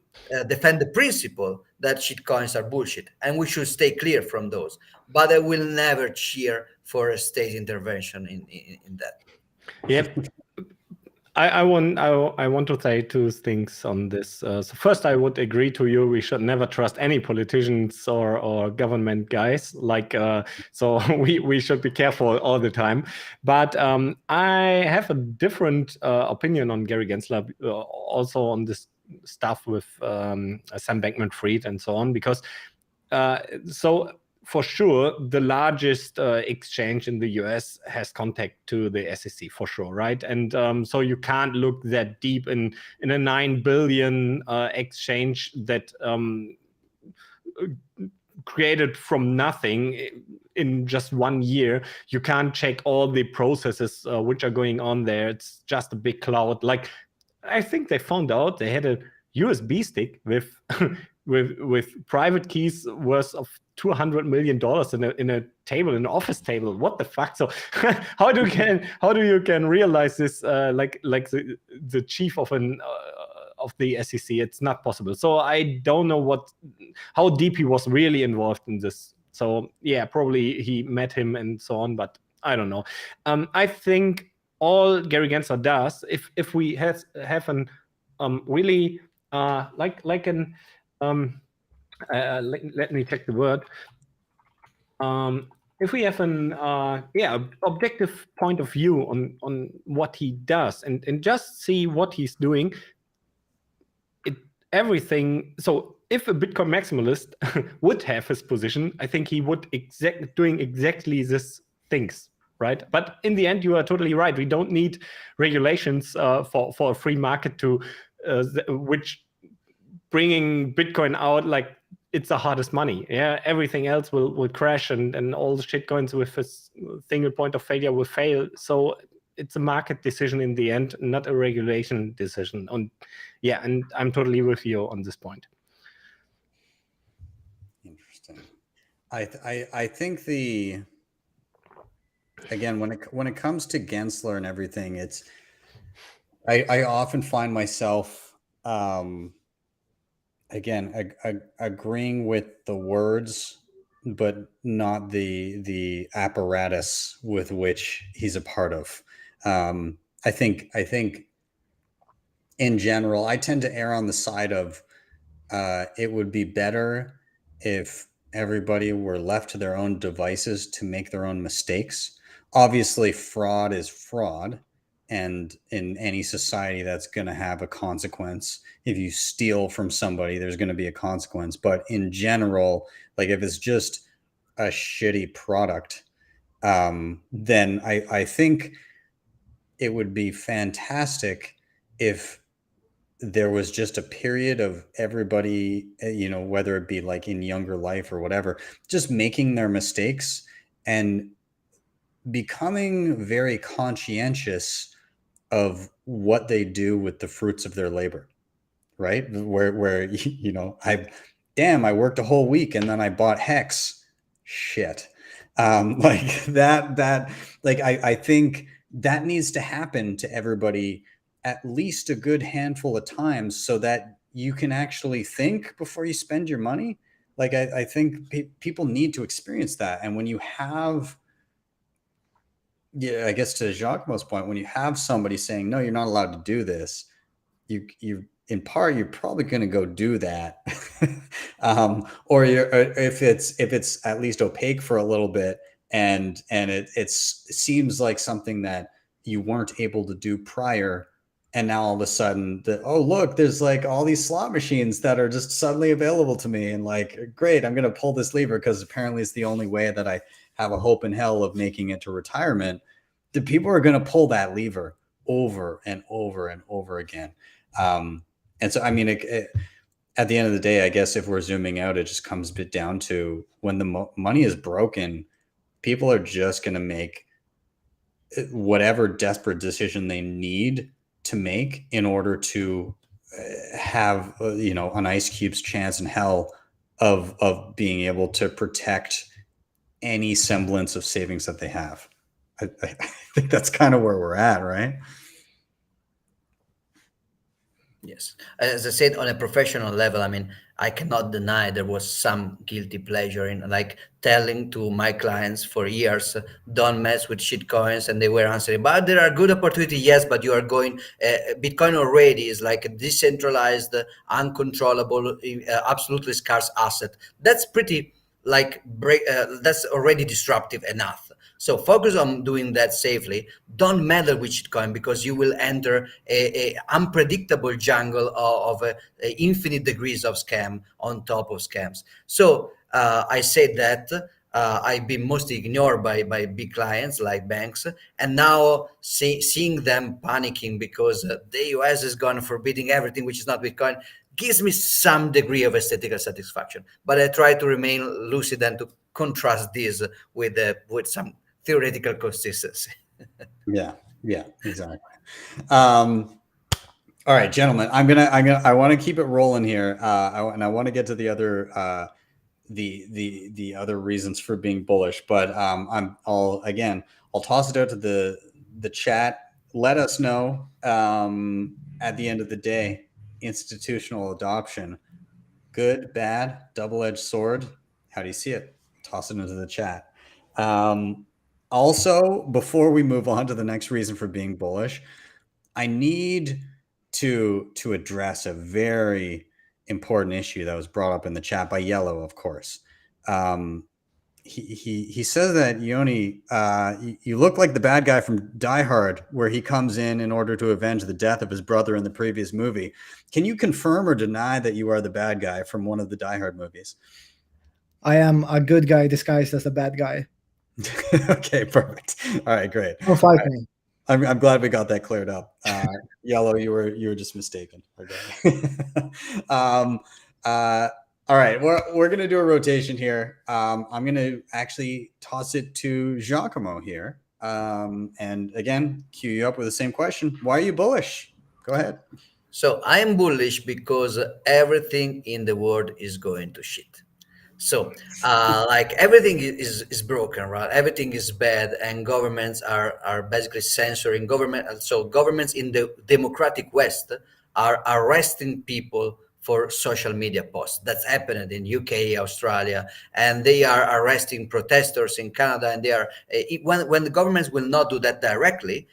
defend the principle that shitcoins are bullshit, and we should stay clear from those. But I will never cheer for a state intervention in that. Yep. I want to say two things on this. So first, I would agree to you. We should never trust any politicians or government guys. Like so, we should be careful all the time. But I have a different opinion on Gary Gensler, also on this stuff with Sam Bankman-Fried and so on, because so. For sure, the largest exchange in the US has contact to the SEC, for sure, right? And so you can't look that deep in a 9 billion exchange that created from nothing in just 1 year. You can't check all the processes which are going on there. It's just a big cloud. Like, I think they found out they had a USB stick with with private keys worth of $200 million in a table, in an office table. What the fuck? So how do you can realize this like the chief of the SEC? It's not possible. So I don't know how deep he was really involved in this. So yeah, probably he met him and so on, but I don't know. I think all Gary Gensler does, if we have an really like an let me check the word. If we have an objective point of view on what he does and just see what he's doing, everything. So if a Bitcoin maximalist would have his position, I think he would doing exactly these things, right? But in the end, you are totally right. We don't need regulations for a free market to which bringing Bitcoin out like it's the hardest money. Yeah, everything else will crash and all the shit coins with a single point of failure will fail. So it's a market decision in the end, not a regulation decision. And yeah, and I'm totally with you on this point. Interesting. I think again when it comes to Gensler and everything, it's I often find myself again agreeing with the words but not the apparatus with which he's a part of. I think in general I tend to err on the side of it would be better if everybody were left to their own devices to make their own mistakes. Obviously, fraud is fraud. And in any society, that's going to have a consequence. If you steal from somebody, there's going to be a consequence. But in general, like if it's just a shitty product, then I think it would be fantastic if there was just a period of everybody, whether it be like in younger life or whatever, just making their mistakes and becoming very conscientious of what they do with the fruits of their labor, right? Where I worked a whole week and then I bought Hex. Shit. Like that, like I think that needs to happen to everybody at least a good handful of times so that you can actually think before you spend your money. Like I think people need to experience that. And when you have, I guess to Giacomo's point, when you have somebody saying, no, you're not allowed to do this, you in part, you're probably going to go do that. Or if it's at least opaque for a little bit and it seems like something that you weren't able to do prior. And now all of a sudden look, there's like all these slot machines that are just suddenly available to me. And like, great, I'm going to pull this lever because apparently it's the only way that I have a hope in hell of making it to retirement. The people are going to pull that lever over and over and over again. And so, I mean, at the end of the day, I guess if we're zooming out, it just comes a bit down to when the money is broken, people are just going to make whatever desperate decision they need to make in order to have, an ice cube's chance in hell of being able to protect any semblance of savings that they have. I think that's kind of where we're at, right? Yes. As I said, on a professional level, I mean, I cannot deny there was some guilty pleasure in like telling to my clients for years, don't mess with shit coins, and they were answering, but there are good opportunity. Yes, but you are going, Bitcoin already is like a decentralized, uncontrollable, absolutely scarce asset. That's pretty like that's already disruptive enough. So focus on doing that safely. Don't meddle with shitcoin, because you will enter a unpredictable jungle of infinite degrees of scam on top of scams. So I said that I've been mostly ignored by big clients like banks, and now seeing them panicking because the US is gone forbidding everything which is not Bitcoin gives me some degree of aesthetical satisfaction. But I try to remain lucid and to contrast this with some theoretical consistency. Yeah, exactly. All right, gentlemen, I want to keep it rolling here, and I want to get to the other the other reasons for being bullish, but I'll toss it out to the chat. Let us know at the end of the day, institutional adoption, good, bad, double-edged sword. How do you see it? Toss it into the chat. Also, before we move on to the next reason for being bullish, I need to address a very important issue that was brought up in the chat by Yellow, of course. He says that Ioni, you look like the bad guy from Die Hard, where he comes in order to avenge the death of his brother in the previous movie. Can you confirm or deny that you are the bad guy from one of the Die Hard movies? I am a good guy disguised as a bad guy. Okay, perfect. All right, great. Don't fight me. I'm glad we got that cleared up. Yellow, you were just mistaken. Okay. All right, we're gonna do a rotation here. I'm gonna actually toss it to Giacomo here, and again, cue you up with the same question. Why are you bullish? Go ahead. So I'm bullish because everything in the world is going to shit. So like everything is broken, right? Everything is bad, and governments are basically censoring government. So governments in the democratic West are arresting people for social media posts. That's happening in UK, Australia, and they are arresting protesters in Canada. And they are when the governments will not do that directly,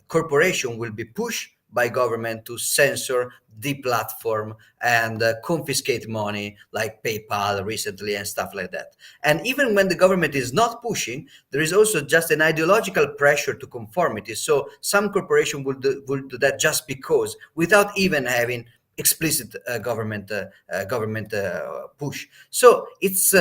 corporation will be pushed by government to censor the platform and confiscate money, like PayPal recently and stuff like that. And even when the government is not pushing, there is also just an ideological pressure to conformity. So some corporation will do that just because, without even having explicit government push. So it's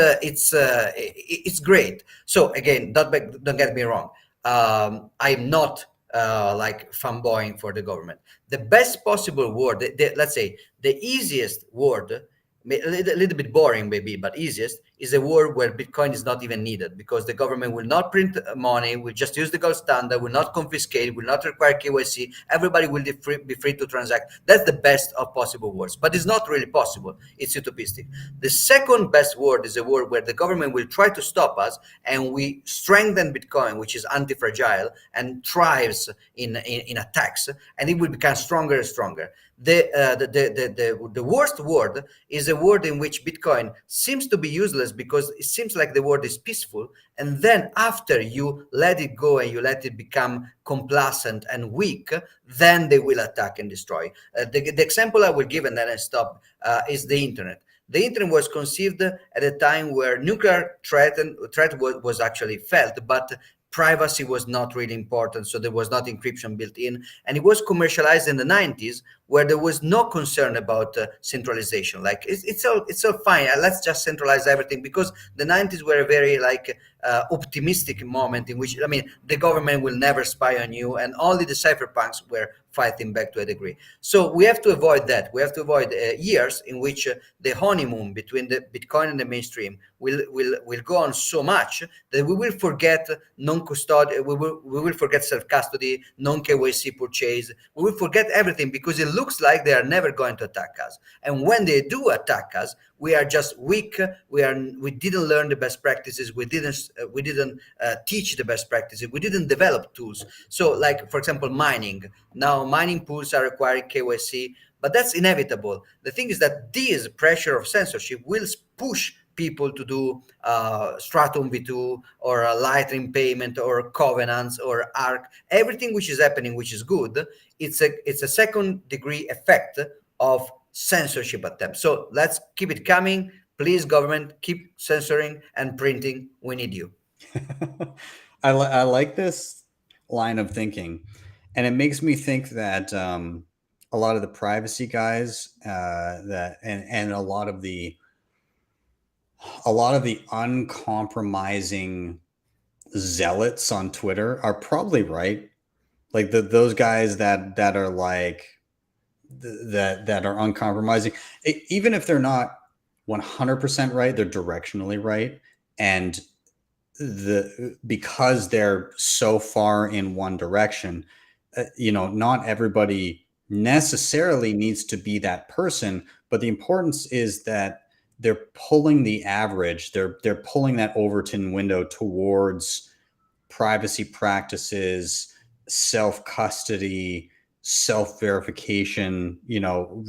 great. So again, don't get me wrong. I'm not like fanboying for the government. The best possible word, let's say the easiest word, a little bit boring maybe, but easiest, is a world where Bitcoin is not even needed, because the government will not print money, will just use the gold standard, will not confiscate, will not require KYC. Everybody will be free to transact. That's the best of possible worlds, but it's not really possible. It's utopistic. The second best word is a world where the government will try to stop us, and we strengthen Bitcoin, which is anti-fragile and thrives in attacks, and it will become stronger and stronger. The worst word is a word in which Bitcoin seems to be useless, because it seems like the word is peaceful, and then after you let it go and you let it become complacent and weak, then they will attack and destroy. The example I will give, and then I stop, is the internet. The internet was conceived at a time where nuclear threat was actually felt, but privacy was not really important, so there was not encryption built in, and it was commercialized in the 90s, where there was no concern about centralization. Like it's all fine. Let's just centralize everything, because the 90s were a very optimistic moment in which, I mean, the government will never spy on you, and only the cypherpunks were fighting back to a degree. So we have to avoid that. We have to avoid years in which the honeymoon between the Bitcoin and the mainstream will go on so much that we will forget non-custodial, we will forget self-custody, non-KYC purchase. We will forget everything, because it looks like they are never going to attack us. And when they do attack us, we are just weak. We didn't learn the best practices. We didn't teach the best practices. We didn't develop tools. So, like for example, mining. Now mining pools are requiring KYC, but that's inevitable. The thing is that this pressure of censorship will push people to do Stratum V2 or a Lightning payment or Covenants or ARC, everything which is happening, which is good. It's a second degree effect of censorship attempts. So let's keep it coming. Please, government, keep censoring and printing. We need you. I like this line of thinking, and it makes me think that a lot of the privacy guys and a lot of the uncompromising zealots on Twitter are probably right. Like those guys that are like that are uncompromising, even if they're not 100% right, they're directionally right, and because they're so far in one direction, not everybody necessarily needs to be that person, but the importance is that they're pulling the average, they're pulling that Overton window towards privacy practices, self-custody, self-verification,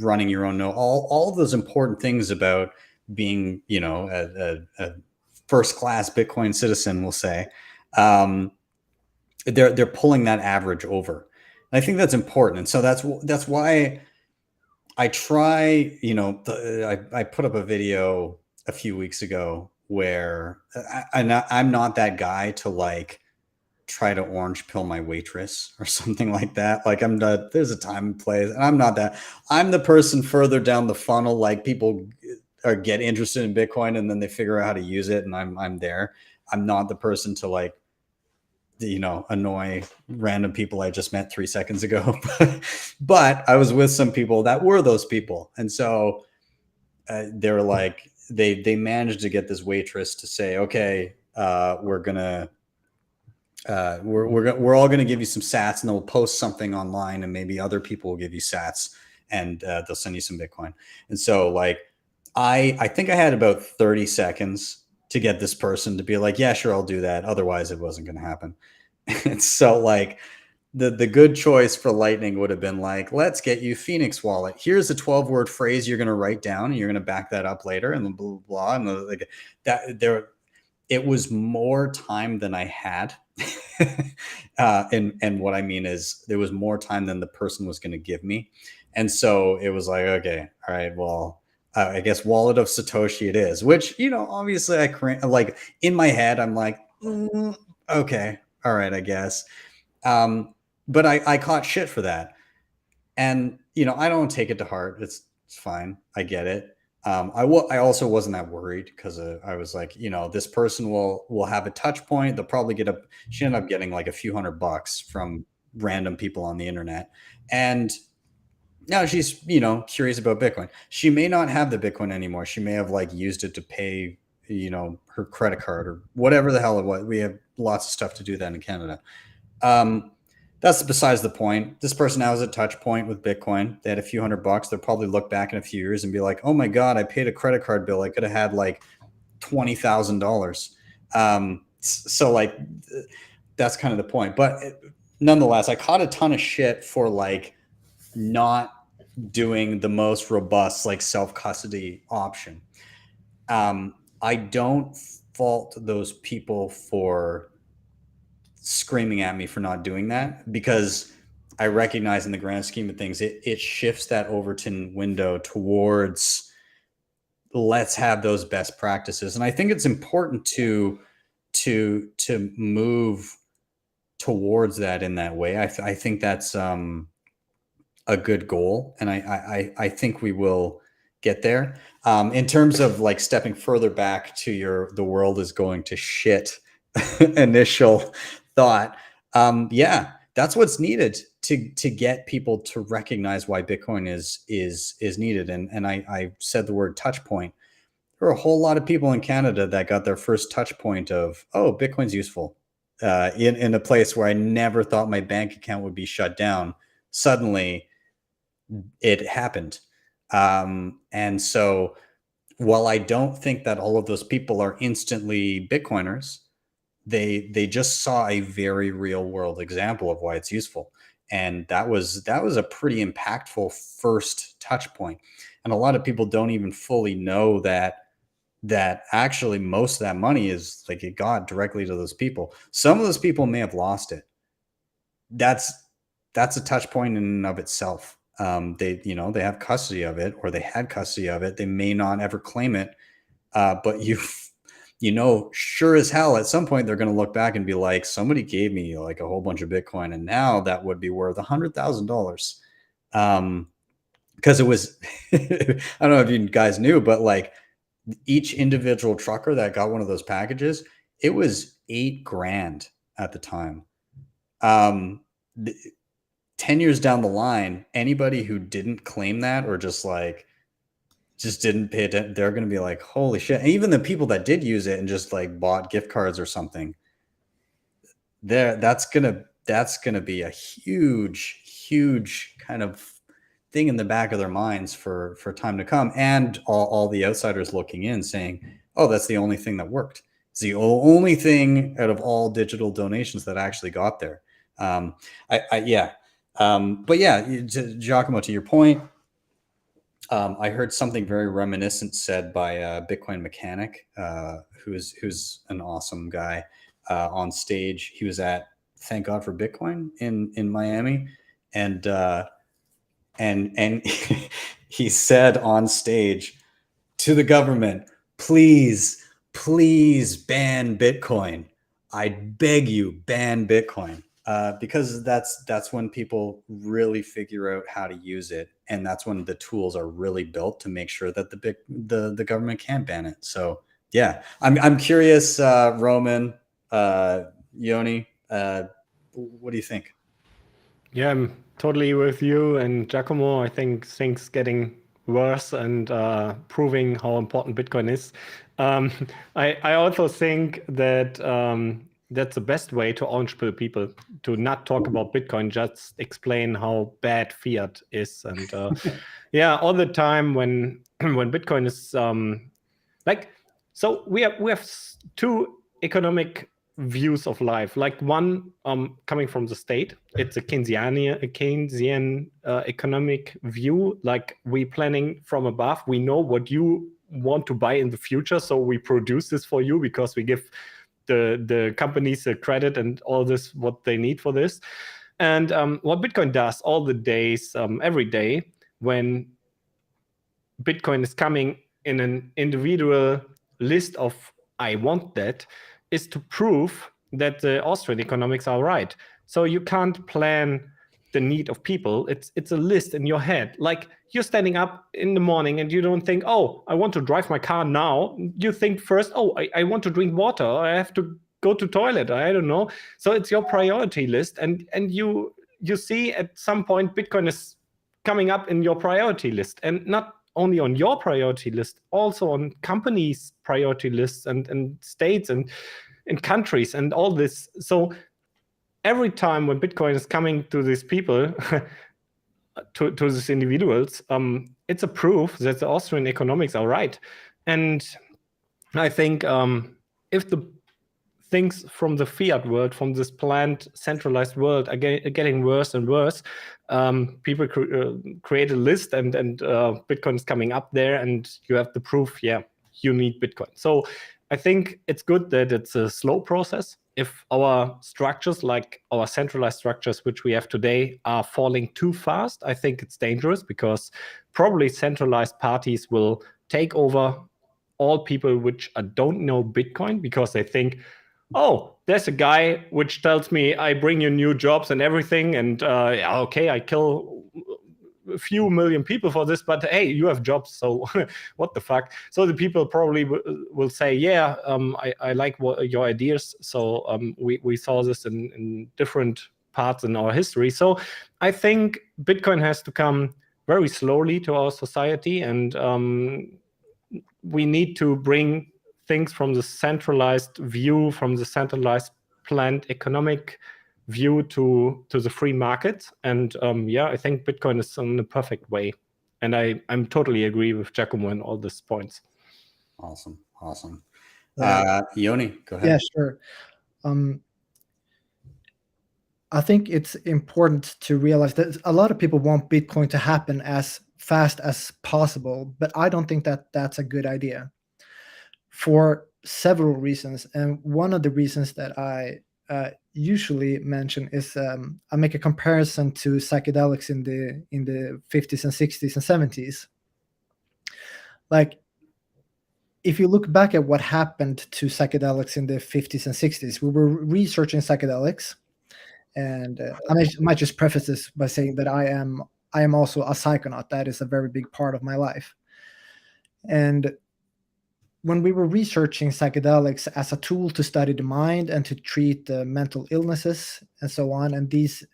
running your own node, all of those important things about being, a first-class Bitcoin citizen, we'll say. They're pulling that average over. And I think that's important. And so that's why I try, I put up a video a few weeks ago where I'm not that guy to like try to orange pill my waitress or something like that. Like there's a time and place, and I'm not that. I'm the person further down the funnel. Like people get interested in Bitcoin and then they figure out how to use it, and I'm there. I'm not the person to like, annoy random people I just met 3 seconds ago. But I was with some people that were those people, and so they were like, they managed to get this waitress to say, okay, we're all gonna give you some sats, and then we'll post something online, and maybe other people will give you sats, and they'll send you some Bitcoin. And so like I think I had about 30 seconds to get this person to be like, yeah, sure, I'll do that. Otherwise it wasn't going to happen. And so like the good choice for Lightning would have been like, let's get you Phoenix Wallet. Here's a 12-word phrase you're going to write down, and you're going to back that up later, and blah, blah, blah. And like that there, it was more time than I had. And what I mean is there was more time than the person was going to give me. And so it was like, okay, all right, well, I guess Wallet of Satoshi it is, which, obviously like in my head, I'm like, okay, all right, I guess. But I caught shit for that. And, I don't take it to heart. It's fine. I get it. I also wasn't that worried because I was like, this person will have a touch point. They'll probably she ended up getting like a few $100 from random people on the internet. And now she's, curious about Bitcoin. She may not have the Bitcoin anymore. She may have like used it to pay, her credit card or whatever the hell it was. We have lots of stuff to do that in Canada. That's besides the point. This person now has a touch point with Bitcoin. They had a few $100. They'll probably look back in a few years and be like, oh my God, I paid a credit card bill. I could have had like $20,000. So like, that's kind of the point. But nonetheless, I caught a ton of shit for like not doing the most robust like self-custody option. I don't fault those people for screaming at me for not doing that, because I recognize in the grand scheme of things, it shifts that Overton window towards let's have those best practices. And I think it's important to move towards that in that way. I think that's a good goal, and I think we will get there. In terms of like stepping further back to the world is going to shit initial thought, yeah, that's what's needed to get people to recognize why Bitcoin is needed. And I said the word touch point. There are a whole lot of people in Canada that got their first touch point of, oh, Bitcoin's useful, in a place where I never thought my bank account would be shut down. Suddenly it happened. And so while I don't think that all of those people are instantly Bitcoiners, they just saw a very real world example of why it's useful. And that was a pretty impactful first touch point. And a lot of people don't even fully know that actually most of that money is like it got directly to those people. Some of those people may have lost it. That's a touch point in and of itself. They have custody of it, or they had custody of it. They may not ever claim it, but sure as hell at some point they're going to look back and be like, somebody gave me like a whole bunch of Bitcoin, and now that would be worth $100,000. Because it was I don't know if you guys knew, but like each individual trucker that got one of those packages, it was $8,000 at the time. 10 years down the line, anybody who didn't claim that, or just didn't pay attention, they're going to be like, holy shit. And even the people that did use it and just like bought gift cards or something, that's going to be a huge kind of thing in the back of their minds for time to come. And all the outsiders looking in saying, oh, that's the only thing that worked. It's the only thing out of all digital donations that actually got there. But yeah, Giacomo, to your point, I heard something very reminiscent said by Bitcoin Mechanic, who's an awesome guy on stage. He was at Thank God for Bitcoin in Miami, and he said on stage to the government, please ban Bitcoin. I beg you, ban Bitcoin. Because that's when people really figure out how to use it, and that's when the tools are really built to make sure that the government can't ban it. So yeah, I'm curious, Roman, Ioni, what do you think? Yeah, I'm totally with you and Giacomo. I think things getting worse and proving how important Bitcoin is. I also think that that's the best way to orange pill people, to not talk about Bitcoin, just explain how bad fiat is. And yeah, all the time when Bitcoin is so we have two economic views of life. Like one coming from the state, it's a Keynesian economic view. Like we planning from above. We know what you want to buy in the future, so we produce this for you because we give the companies the credit and all this what they need for this. And what Bitcoin does all the days, every day, when Bitcoin is coming in an individual list of I want that, is to prove that the Austrian economics are right. So you can't plan the need of people. It's a list in your head. Like you're standing up in the morning and you don't think, oh, I want to drive my car now. You think first, oh, I want to drink water. I have to go to toilet. I don't know. So it's your priority list. And you see at some point Bitcoin is coming up in your priority list, and not only on your priority list, also on companies' priority lists and states and in countries and all this. So every time when Bitcoin is coming to these people, to these individuals, it's a proof that the Austrian economics are right. And I think if the things from the fiat world, from this planned centralized world, are getting worse and worse, people create a list and Bitcoin is coming up there, and you have the proof, yeah, you need Bitcoin. So I think it's good that it's a slow process. If our structures, like our centralized structures, which we have today, are falling too fast, I think it's dangerous, because probably centralized parties will take over all people which don't know Bitcoin, because they think, oh, there's a guy which tells me I bring you new jobs and everything, and yeah, okay, I kill a few million people for this, but hey, you have jobs, so what the fuck? So the people probably will say, yeah, I like your ideas. So we saw this in different parts in our history. So I think Bitcoin has to come very slowly to our society, and we need to bring things from the centralized view, from the centralized planned economic view to the free market. And yeah, I think Bitcoin is in the perfect way. And I'm totally agree with Giacomo on all these points. Awesome. Ioni, go ahead. Yeah, sure. I think it's important to realize that a lot of people want Bitcoin to happen as fast as possible, but I don't think that that's a good idea for several reasons. And one of the reasons that I usually mention is I make a comparison to psychedelics in the 50s and 60s and 70s. Like, if you look back at what happened to psychedelics in the 50s and 60s, we were researching psychedelics. And I might just preface this by saying that I am also a psychonaut. That is a very big part of my life. And when we were researching psychedelics as a tool to study the mind and to treat mental illnesses and so on, and these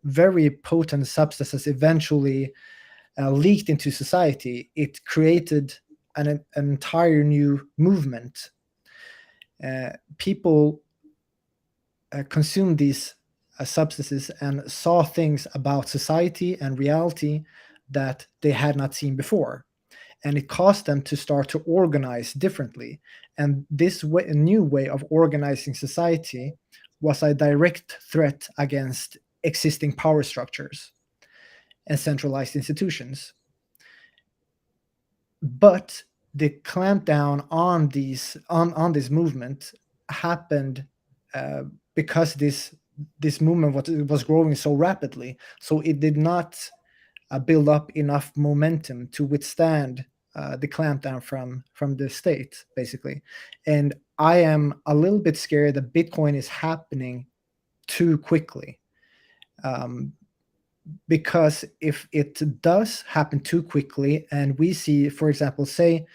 very potent substances eventually leaked into society, it created an entire new movement. People consumed these substances and saw things about society and reality that they had not seen before. And it caused them to start to organize differently. And this a new way of organizing society was a direct threat against existing power structures and centralized institutions. But the clampdown on this movement happened because this movement was growing so rapidly, so it did not build up enough momentum to withstand the clampdown from the state, basically. And I am a little bit scared that Bitcoin is happening too quickly, because if it does happen too quickly, and we see, for example, say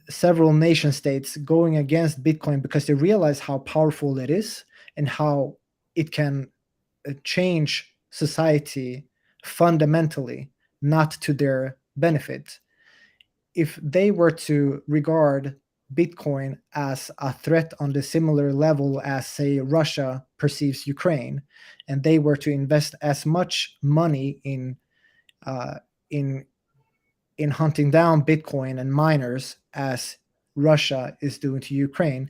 several nation states going against Bitcoin because they realize how powerful it is and how it can change society fundamentally, not to their benefit. If they were to regard Bitcoin as a threat on the similar level as, say, Russia perceives Ukraine, and they were to invest as much money in hunting down Bitcoin and miners as Russia is doing to Ukraine,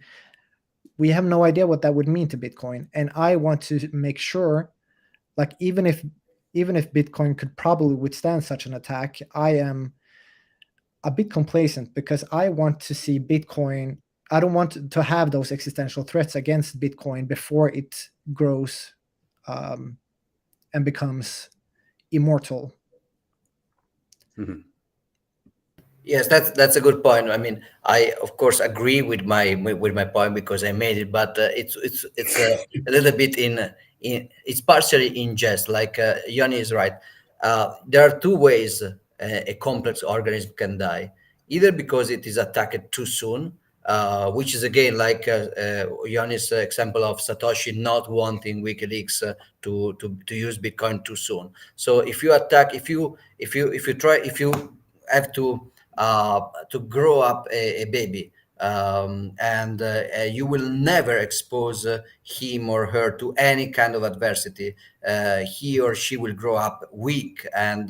we have no idea what that would mean to Bitcoin. And I want to make sure, like, even if Bitcoin could probably withstand such an attack, I am a bit complacent because I want to see Bitcoin. I don't want to have those existential threats against Bitcoin before it grows and becomes immortal. Mm-hmm. Yes, that's a good point. I mean, I of course agree with my point because I made it, but it's a little bit it's partially in jest. Like Ioni is right. There are two ways a complex organism can die: either because it is attacked too soon, which is again like Ioni's example of Satoshi not wanting WikiLeaks to use Bitcoin too soon. So if you attack, if you have to grow up a baby, and you will never expose him or her to any kind of adversity. He or she will grow up weak and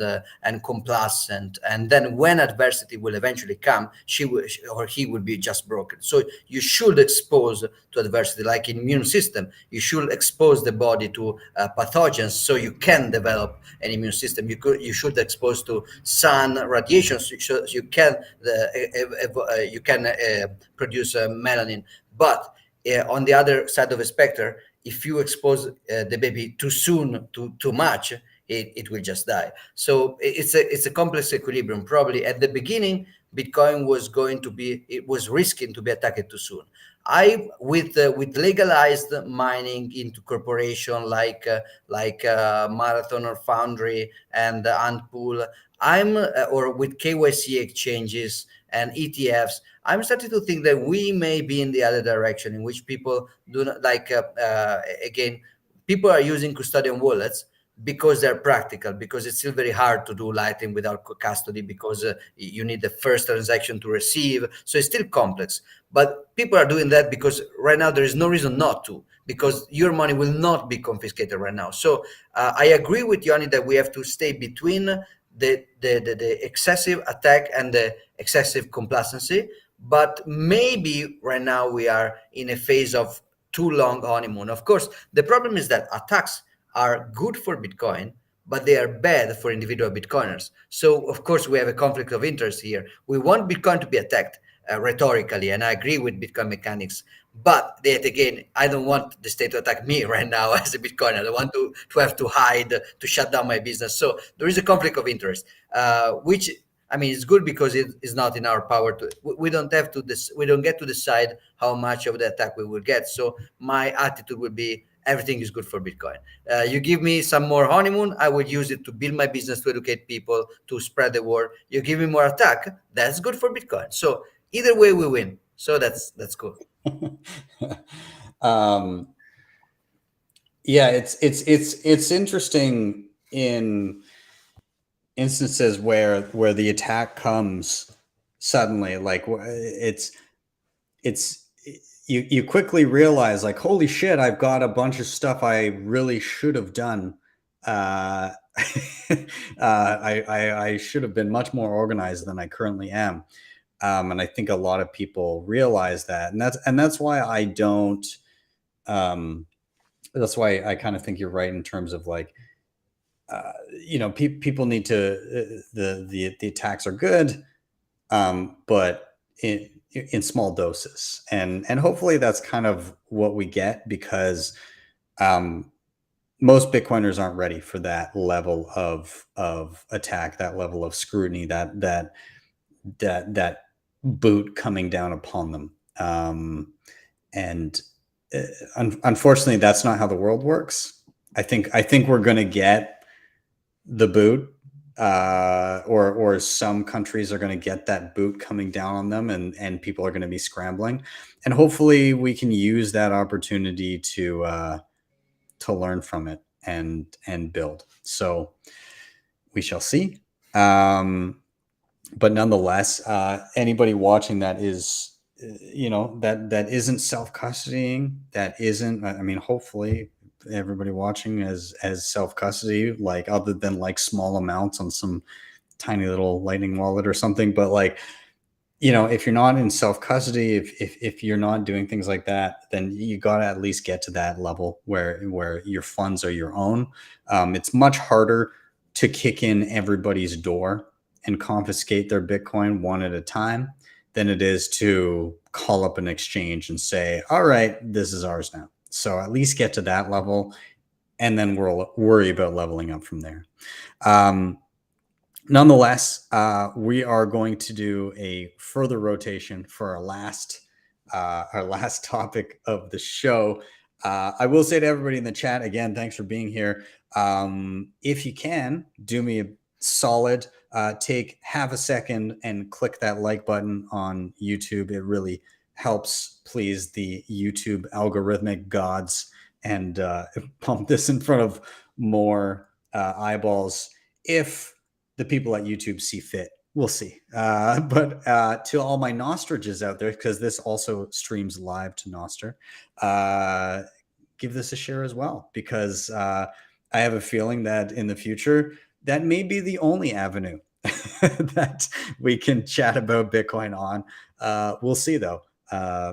complacent, and then when adversity will eventually come, she or he will be just broken. So you should expose to adversity, like in immune system. You should expose the body to pathogens so you can develop an immune system. You should expose to sun radiation so you can produce melanin. But on the other side of the spectrum, if you expose the baby too soon, too much, it will just die. So it's a complex equilibrium. Probably at the beginning, Bitcoin was risking to be attacked too soon. With legalized mining into corporation like Marathon or Foundry and Antpool, or with KYC exchanges and ETFs, I'm starting to think that we may be in the other direction, in which people do not like. Again, people are using custodian wallets because they're practical, because it's still very hard to do Lightning without custody, because you need the first transaction to receive. So it's still complex. But people are doing that because right now there is no reason not to, because your money will not be confiscated right now. So I agree with Ioni that we have to stay between the excessive attack and the excessive complacency. But maybe right now we are in a phase of too long honeymoon. Of course, the problem is that attacks are good for Bitcoin, but they are bad for individual Bitcoiners. So, of course, we have a conflict of interest here. We want Bitcoin to be attacked rhetorically, and I agree with Bitcoin mechanics. But yet again, I don't want the state to attack me right now as a Bitcoiner. I don't want to have to hide, to shut down my business. So there is a conflict of interest, which, I mean, it's good because it is not in our power to. We don't have to. We don't get to decide how much of the attack we will get. So my attitude would be everything is good for Bitcoin. You give me some more honeymoon, I would use it to build my business, to educate people, to spread the word. You give me more attack, that's good for Bitcoin. So either way, we win. So that's cool. Yeah, it's interesting in instances where the attack comes suddenly. Like you quickly realize, like, holy shit, I've got a bunch of stuff I really should have done. I should have been much more organized than I currently am. And I think a lot of people realize that, and that's why I don't. That's why I kind of think you're right in terms of, like, people need to. The attacks are good, but in small doses, and hopefully that's kind of what we get, because most Bitcoiners aren't ready for that level of attack, that level of scrutiny, that boot coming down upon them. And unfortunately, that's not how the world works. I think we're going to get the boot, or some countries are going to get that boot coming down on them, and people are going to be scrambling. And hopefully we can use that opportunity to learn from it and build. So we shall see. But nonetheless, anybody watching that is, that isn't self-custodying, that isn't, I mean, hopefully everybody watching as self-custody, like, other than like small amounts on some tiny little Lightning wallet or something. But, like, if you're not in self-custody, if you're not doing things like that, then you got to at least get to that level where your funds are your own. It's much harder to kick in everybody's door and confiscate their Bitcoin one at a time than it is to call up an exchange and say, all right, this is ours now. So at least get to that level, and then we'll worry about leveling up from there. Nonetheless, we are going to do a further rotation for our last topic of the show. I will say to everybody in the chat, again, thanks for being here. If you can, do me a solid, take half a second and click that like button on YouTube. It really helps please the YouTube algorithmic gods and pump this in front of more eyeballs, if the people at YouTube see fit. We'll see. But to all my Nostrages out there, because this also streams live to Nostr, give this a share as well, because I have a feeling that in the future, that may be the only avenue that we can chat about Bitcoin on. We'll see, though.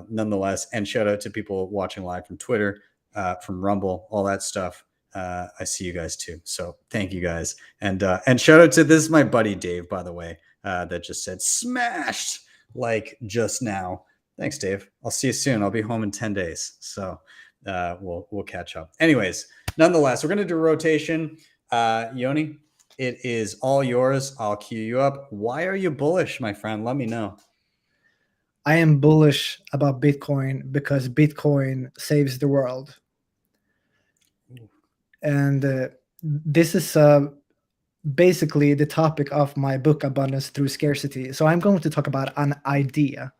Nonetheless, and shout out to people watching live from Twitter, from Rumble, all that stuff. I see you guys too. So thank you guys. And shout out to, this is my buddy Dave, by the way, that just said smashed like just now. Thanks, Dave. I'll see you soon. I'll be home in 10 days. So we'll catch up. Anyways, nonetheless, we're going to do a rotation. Ioni, it is all yours. I'll cue you up. Why are you bullish, my friend? Let me know. I am bullish about Bitcoin because Bitcoin saves the world. And this is basically the topic of my book, Abundance Through Scarcity. So I'm going to talk about an idea,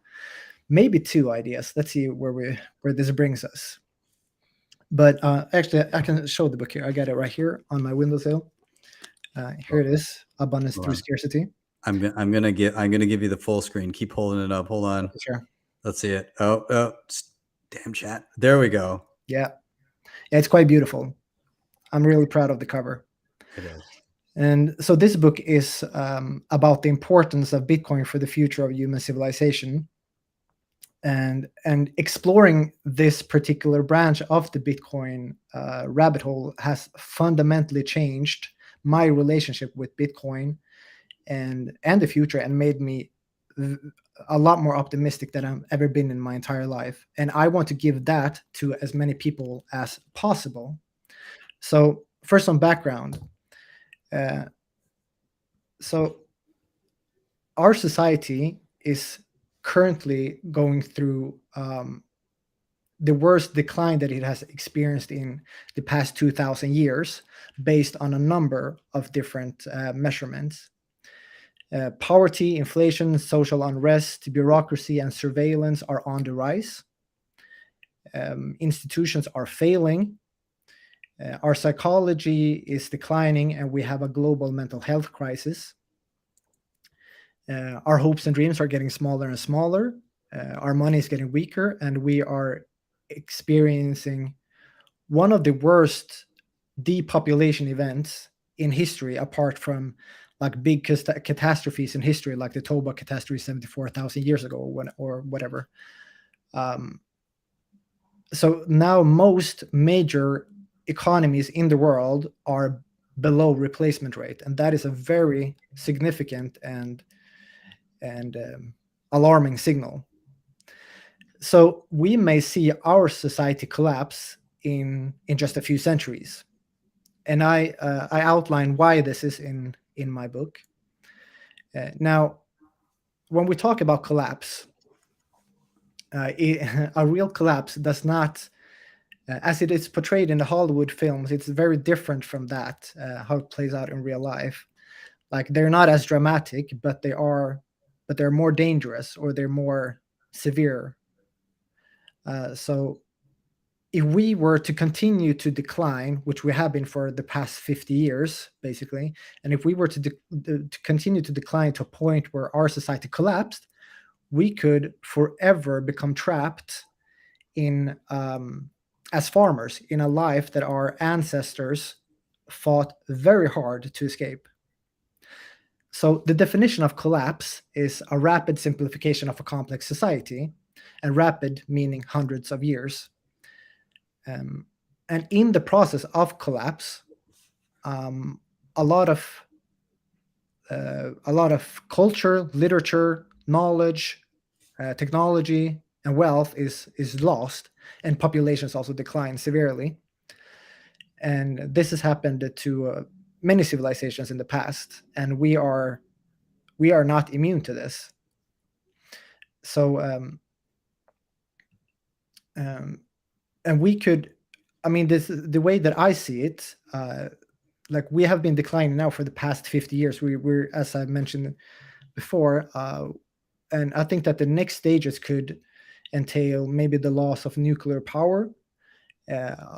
maybe two ideas. Let's see where this brings us. But actually, I can show the book here. I got it right here on my windowsill. Here it is, Abundance Through Scarcity. I'm gonna give you the full screen. Keep holding it up. Hold on. Sure. Let's see it. Oh, damn chat. There we go. Yeah, it's quite beautiful. I'm really proud of the cover. It is. And so this book is about the importance of Bitcoin for the future of human civilization. and exploring this particular branch of the Bitcoin rabbit hole has fundamentally changed my relationship with Bitcoin and the future, and made me a lot more optimistic than I've ever been in my entire life. And I want to give that to as many people as possible. So first, some background. So our society is currently going through the worst decline that it has experienced in the past 2,000 years, based on a number of different measurements. Poverty, inflation, social unrest, bureaucracy, and surveillance are on the rise. Institutions are failing. Our psychology is declining, and we have a global mental health crisis. Our hopes and dreams are getting smaller and smaller. Our money is getting weaker, and we are experiencing one of the worst depopulation events in history, apart from like big catastrophes in history, like the Toba catastrophe 74,000 years ago, or whatever. So now most major economies in the world are below replacement rate, and that is a very significant and alarming signal. So we may see our society collapse in just a few centuries, and I outline why this is in my book. Now, when we talk about collapse, a real collapse does not, as it is portrayed in the Hollywood films, it's very different from that, how it plays out in real life. Like, they're not as dramatic, but they're more dangerous, or they're more severe. So if we were to continue to decline, which we have been for the past 50 years, basically, and if we were to continue to decline to a point where our society collapsed, we could forever become trapped in, as farmers, in a life that our ancestors fought very hard to escape. So the definition of collapse is a rapid simplification of a complex society, and rapid meaning hundreds of years. And in the process of collapse, a lot of culture, literature, knowledge, technology, and wealth is lost, and populations also decline severely. And this has happened to many civilizations in the past, and we are not immune to this. So and we could, I mean, this, the way that I see it, like, we have been declining now for the past 50 years. We're, as I mentioned before, and I think that the next stages could entail maybe the loss of nuclear power,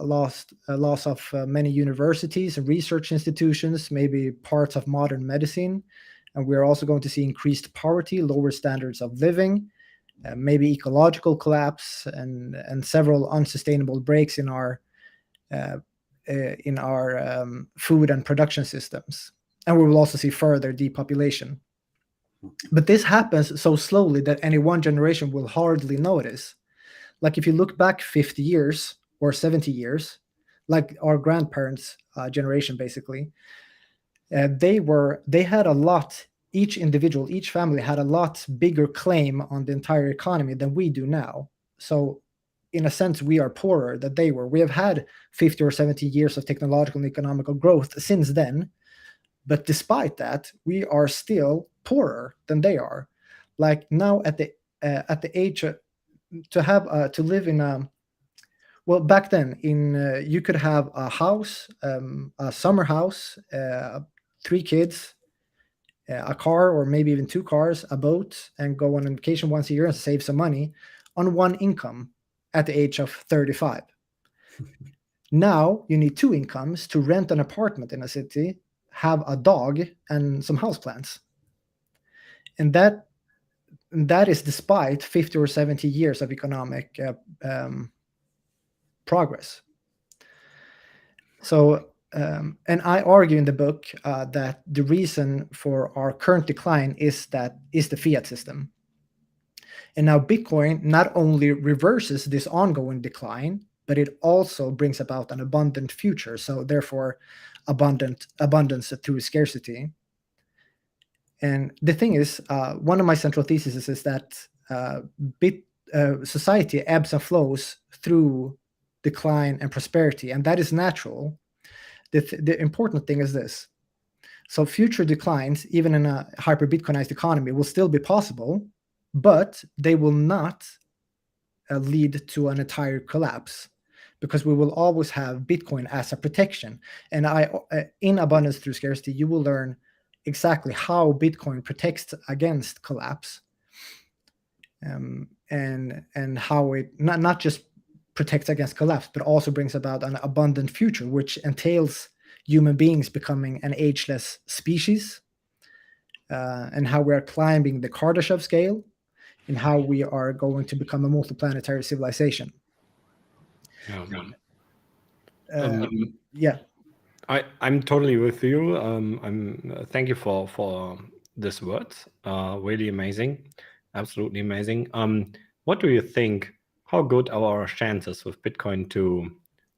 loss of many universities and research institutions, maybe parts of modern medicine. And we're also going to see increased poverty, lower standards of living, maybe ecological collapse, and several unsustainable breaks in our food and production systems. And we will also see further depopulation. But this happens so slowly that any one generation will hardly notice. Like, if you look back 50 years or 70 years, like our grandparents' generation, basically, they had a lot. Each individual, each family had a lot bigger claim on the entire economy than we do now. So in a sense, we are poorer than they were. We have had 50 or 70 years of technological and economical growth since then. But despite that, we are still poorer than they are. Like, now at the age to live in a, well, back then, you could have a house, a summer house, 3 kids, a car, or maybe even 2 cars, a boat, and go on a vacation once a year and save some money on one income at the age of 35. Now you need 2 incomes to rent an apartment in a city, have a dog, and some houseplants. And that is despite 50 or 70 years of economic progress. So, and I argue in the book that the reason for our current decline is the fiat system. And now Bitcoin not only reverses this ongoing decline, but it also brings about an abundant future. So therefore, abundance through scarcity. And the thing is, one of my central theses is that society ebbs and flows through decline and prosperity, and that is natural. The important thing is this. So future declines, even in a hyper-Bitcoinized economy, will still be possible, but they will not lead to an entire collapse, because we will always have Bitcoin as a protection. And in Abundance Through Scarcity, you will learn exactly how Bitcoin protects against collapse, and how it not just protects against collapse, but also brings about an abundant future, which entails human beings becoming an ageless species, and how we're climbing the Kardashev scale, and how we are going to become a multiplanetary civilization. Yeah. I'm totally with you. Thank you for this words. Really amazing, absolutely amazing. What do you think? How good are our chances with Bitcoin to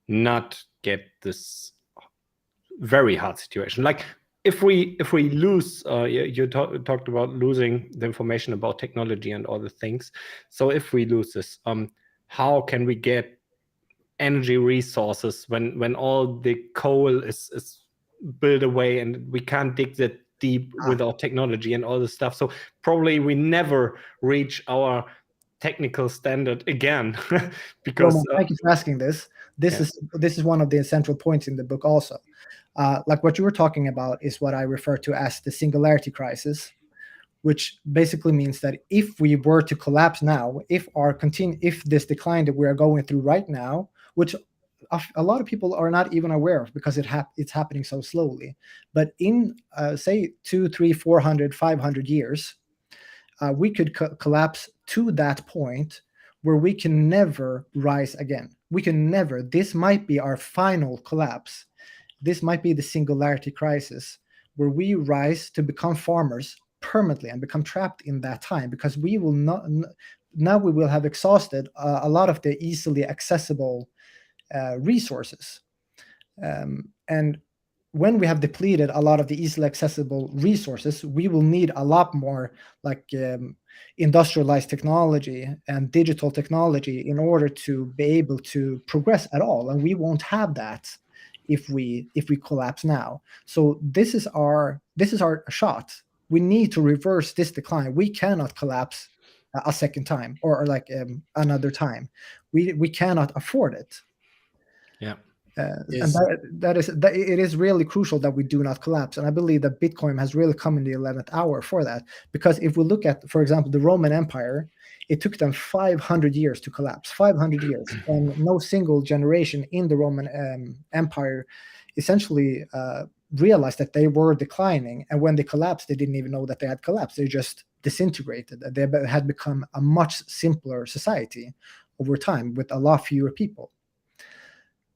not get this very hard situation? Like if we lose, you talked about losing the information about technology and all the things. So if we lose this, how can we get energy resources when all the coal is built away and we can't dig that deep without technology and all this stuff? So probably we never reach our technical standard again. Because Roman, thank you for asking this. This is one of the central points in the book also. Like what you were talking about is what I refer to as the singularity crisis, which basically means that if we were to collapse now, if this decline that we are going through right now, which a lot of people are not even aware of because it's happening so slowly, but in say 200, 300, 400, 500 years, we could collapse to that point where we can never rise again. We can never. This might be our final collapse. This might be the singularity crisis, where we rise to become farmers permanently and become trapped in that time, because we will not. Now we will have exhausted a lot of the easily accessible resources, and when we have depleted a lot of the easily accessible resources, we will need a lot more like industrialized technology and digital technology in order to be able to progress at all, and we won't have that if we collapse now. So this is our shot. We need to reverse this decline. We cannot collapse a second time or like another time. We cannot afford it. Yeah. And it is really crucial that we do not collapse. And I believe that Bitcoin has really come in the 11th hour for that. Because if we look at, for example, the Roman Empire, it took them 500 years to collapse, 500 years. And no single generation in the Roman Empire essentially realized that they were declining. And when they collapsed, they didn't even know that they had collapsed. They just disintegrated. They had become a much simpler society over time with a lot fewer people.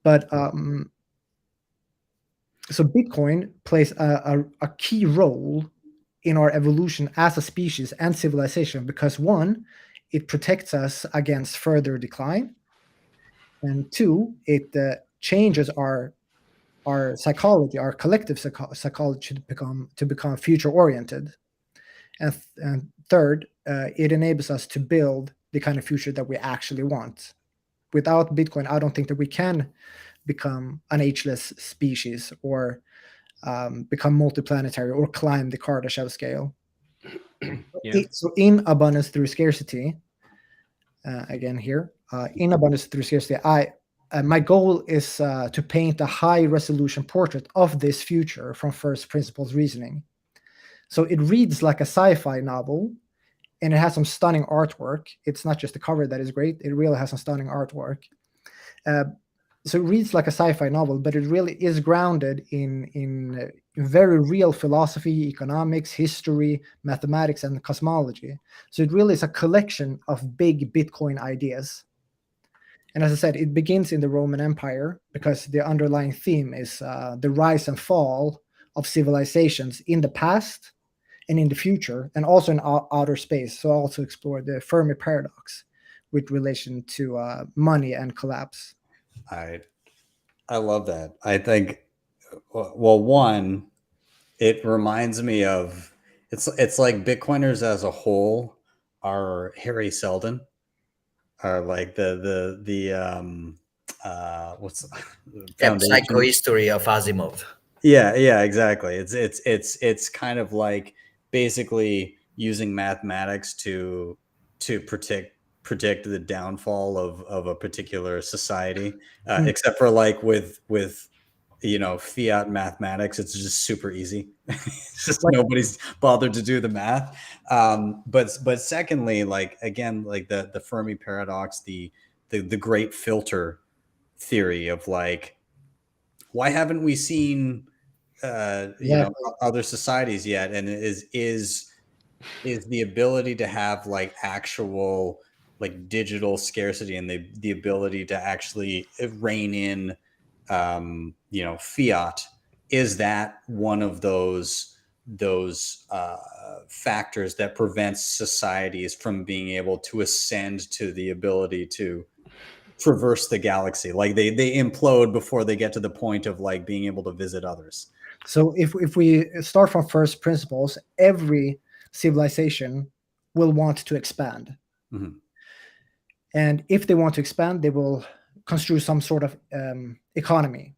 But so Bitcoin plays a key role in our evolution as a species and civilization, because one, it protects us against further decline, and two, it changes our psychology, our collective psychology to become future oriented, and third, it enables us to build the kind of future that we actually want. Without Bitcoin, I don't think that we can become an ageless species or become multiplanetary or climb the Kardashev scale. Yeah. So in Abundance Through Scarcity, again here, in Abundance Through Scarcity, my goal is to paint a high-resolution portrait of this future from first principles reasoning. So it reads like a sci-fi novel, and it has some stunning artwork. It's not just the cover that is great. It really has some stunning artwork. So it reads like a sci-fi novel, but it really is grounded in very real philosophy, economics, history, mathematics, and cosmology. So it really is a collection of big Bitcoin ideas. And as I said, it begins in the Roman Empire because the underlying theme is the rise and fall of civilizations in the past and in the future, and also in outer space. So also explore the Fermi paradox with relation to money and collapse. I love that. I think, well, one, it reminds me of it's like Bitcoiners as a whole are Harry Seldon, are like the what's psychohistory of Asimov. Yeah, exactly. It's kind of like basically using mathematics to predict the downfall of a particular society, except for like with fiat mathematics, it's just super easy. It's just nobody's bothered to do the math. But secondly, like again, like the Fermi paradox, the great filter theory of like, why haven't we seen other societies yet? And is the ability to have like actual like digital scarcity and the ability to actually rein in fiat, is that one of those factors that prevents societies from being able to ascend to the ability to traverse the galaxy? Like they implode before they get to the point of like being able to visit others. So if we start from first principles, every civilization will want to expand. Mm-hmm. And if they want to expand, they will construe some sort of economy.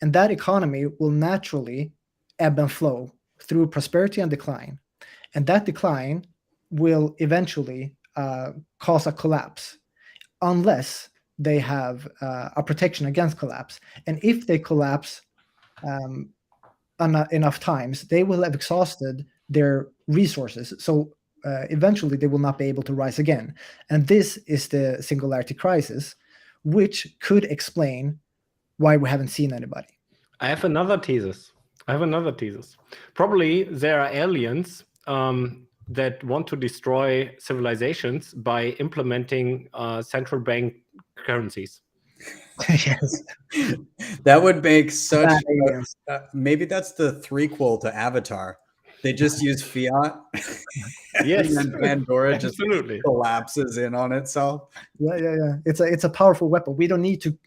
And that economy will naturally ebb and flow through prosperity and decline. And that decline will eventually cause a collapse, unless they have a protection against collapse. And if they collapse enough times, they will have exhausted their resources. So eventually they will not be able to rise again. And this is the singularity crisis, which could explain why we haven't seen anybody. I have another thesis. Probably there are aliens that want to destroy civilizations by implementing central bank currencies. Yes. That would make such maybe that's the threequel to Avatar. They just use fiat. Yes. And then Pandora Absolutely. just collapses in on itself. Yeah. It's a powerful weapon. We don't need to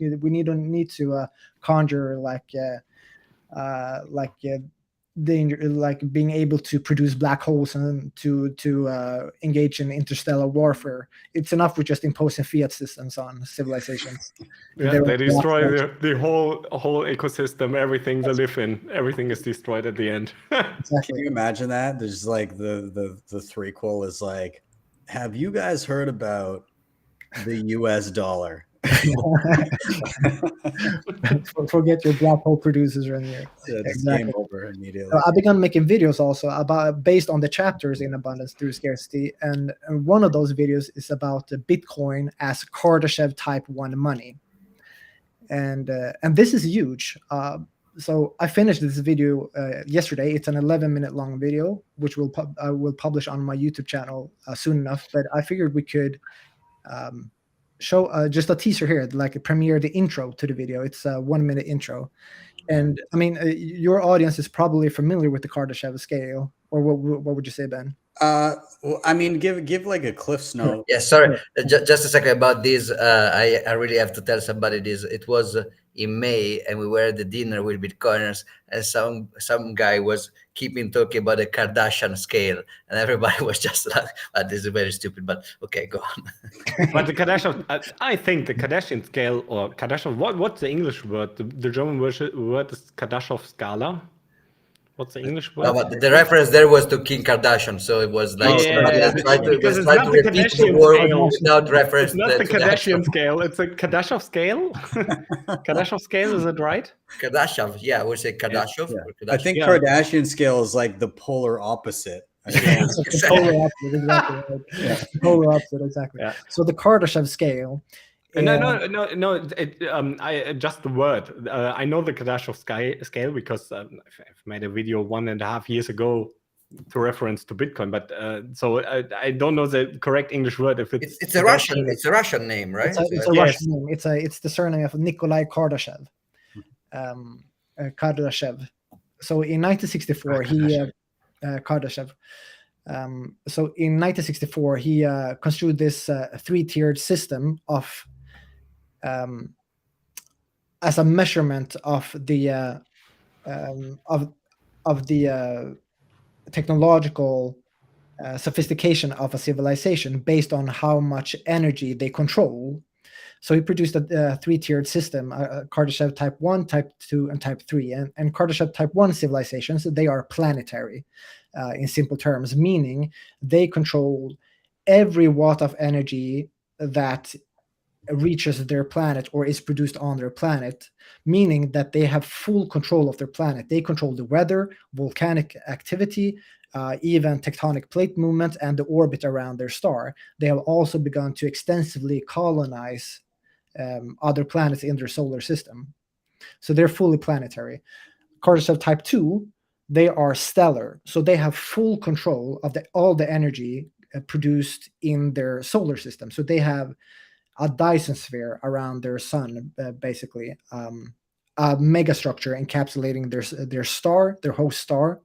conjure like being able to produce black holes and to engage in interstellar warfare. It's enough with just imposing fiat systems on civilizations. Yeah, they destroy the whole ecosystem, everything they live in, everything is destroyed at the end. Exactly. Can you imagine that? There's like the threequel is like, have you guys heard about the US dollar? Forget your black hole producers are in here. Exactly. Game over immediately. I began making videos also based on the chapters in Abundance Through Scarcity, and one of those videos is about Bitcoin as Kardashev Type 1 money, and this is huge. So I finished this video yesterday. It's an 11-minute long video, which I will publish on my YouTube channel soon enough. But I figured we could show just a teaser here, like premiere the intro to the video. It's a 1-minute intro. And I mean, your audience is probably familiar with the Kardashev scale, or what would you say, Ben? Well, I mean, give like a Cliff's note. Yeah, sorry, just a second about this. I really have to tell somebody this. It was in May, and we were at the dinner with Bitcoiners, and some guy was keeping talking about the Kardashian scale, and everybody was just like, oh, "This is very stupid." But okay, go on. But the Kardashian, I think the Kardashian scale, or Kardashian, what's the English word? The German word is Kardashev Skala. What's the English word? No, but the reference there was to Kim Kardashian, so it was like try to repeat the word without reference. It's not the Kardashian scale. It's a Kardashev scale. Kardashev scale, is it right? Kardashev, yeah, we say Kardashev. I think Kardashian scale is like the polar opposite. Polar opposite, exactly. Yeah. Polar opposite, exactly. Yeah. So the Kardashev scale. No. I just the word. I know the Kardashev scale because I've made a video 1.5 years ago to reference to Bitcoin. But so I don't know the correct English word. If it's a Russian name, right? It's a Russian name. It's the surname of Nikolai Kardashev. Kardashev. So in 1964, Kardashev. So in 1964, he construed this three-tiered system of as a measurement of the technological sophistication of a civilization based on how much energy they control. So he produced a three-tiered system, Kardashev Type 1, Type 2, and Type 3. And Kardashev Type 1 civilizations, they are planetary in simple terms, meaning they control every watt of energy that reaches their planet or is produced on their planet, meaning that they have full control of their planet. They control the weather, volcanic activity, even tectonic plate movement, and the orbit around their star. They have also begun to extensively colonize other planets in their solar system. So they're fully planetary. Kardashev Type 2, they are stellar. So they have full control of all the energy produced in their solar system. So they have a Dyson sphere around their sun, basically, a megastructure encapsulating their star, their host star,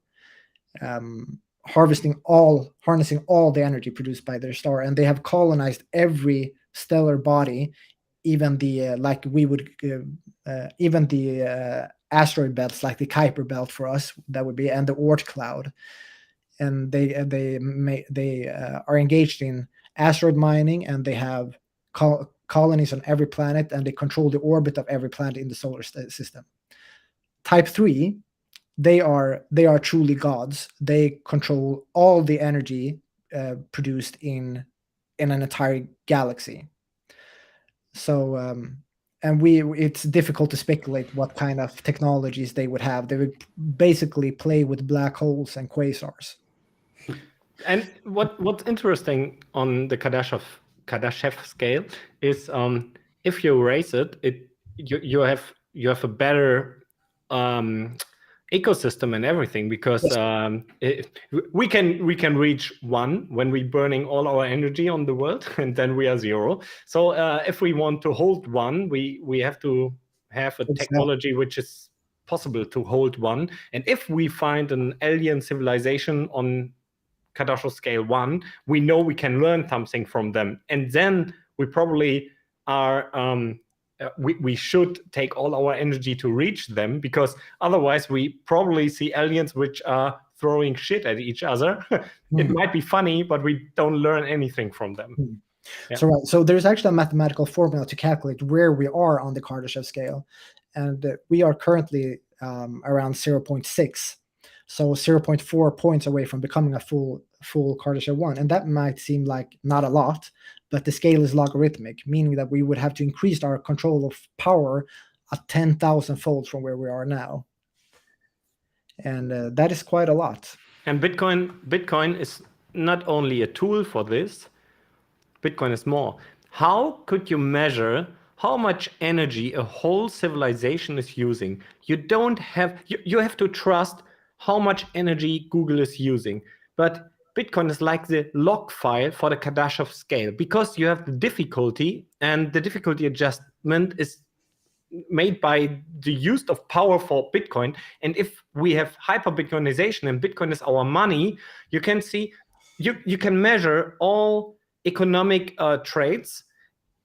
harnessing all the energy produced by their star, and they have colonized every stellar body, even the asteroid belts, like the Kuiper belt for us, that would be, and the Oort cloud, and they are engaged in asteroid mining, and they have colonies on every planet, and they control the orbit of every planet in the solar system. Type 3, they are truly gods. They control all the energy produced in an entire galaxy. So, and it's difficult to speculate what kind of technologies they would have. They would basically play with black holes and quasars. And what's interesting on the Kardashev scale is if you raise it, you have a better ecosystem and everything, because we can reach 1 when we're burning all our energy on the world, and then we are 0. So if we want to hold 1, we have to have a technology which is possible to hold 1. And if we find an alien civilization on Kardashev scale 1, we know we can learn something from them, and then we probably are we should take all our energy to reach them, because otherwise we probably see aliens which are throwing shit at each other. It might be funny, but we don't learn anything from them. Yeah. So there's actually a mathematical formula to calculate where we are on the Kardashev scale, and we are currently around 0.6. So 0.4 points away from becoming a full Kardashev 1. And that might seem like not a lot, but the scale is logarithmic, meaning that we would have to increase our control of power 10,000 fold from where we are now. And that is quite a lot. And Bitcoin is not only a tool for this, Bitcoin is more. How could you measure how much energy a whole civilization is using? You have to trust how much energy Google is using. But Bitcoin is like the log file for the Kardashev scale, because you have the difficulty, and the difficulty adjustment is made by the use of power for Bitcoin. And if we have hyper Bitcoinization and Bitcoin is our money, you can see, you can measure all economic traits,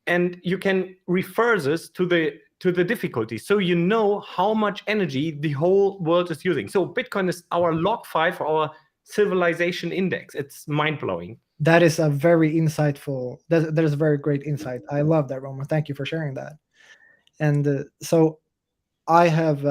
and you can refer this to the difficulty. So you know how much energy the whole world is using. So Bitcoin is our log file for our civilization index. It's mind-blowing. That is a very insightful, that is a very great insight. I love that, Roman. Thank you for sharing that. And so I have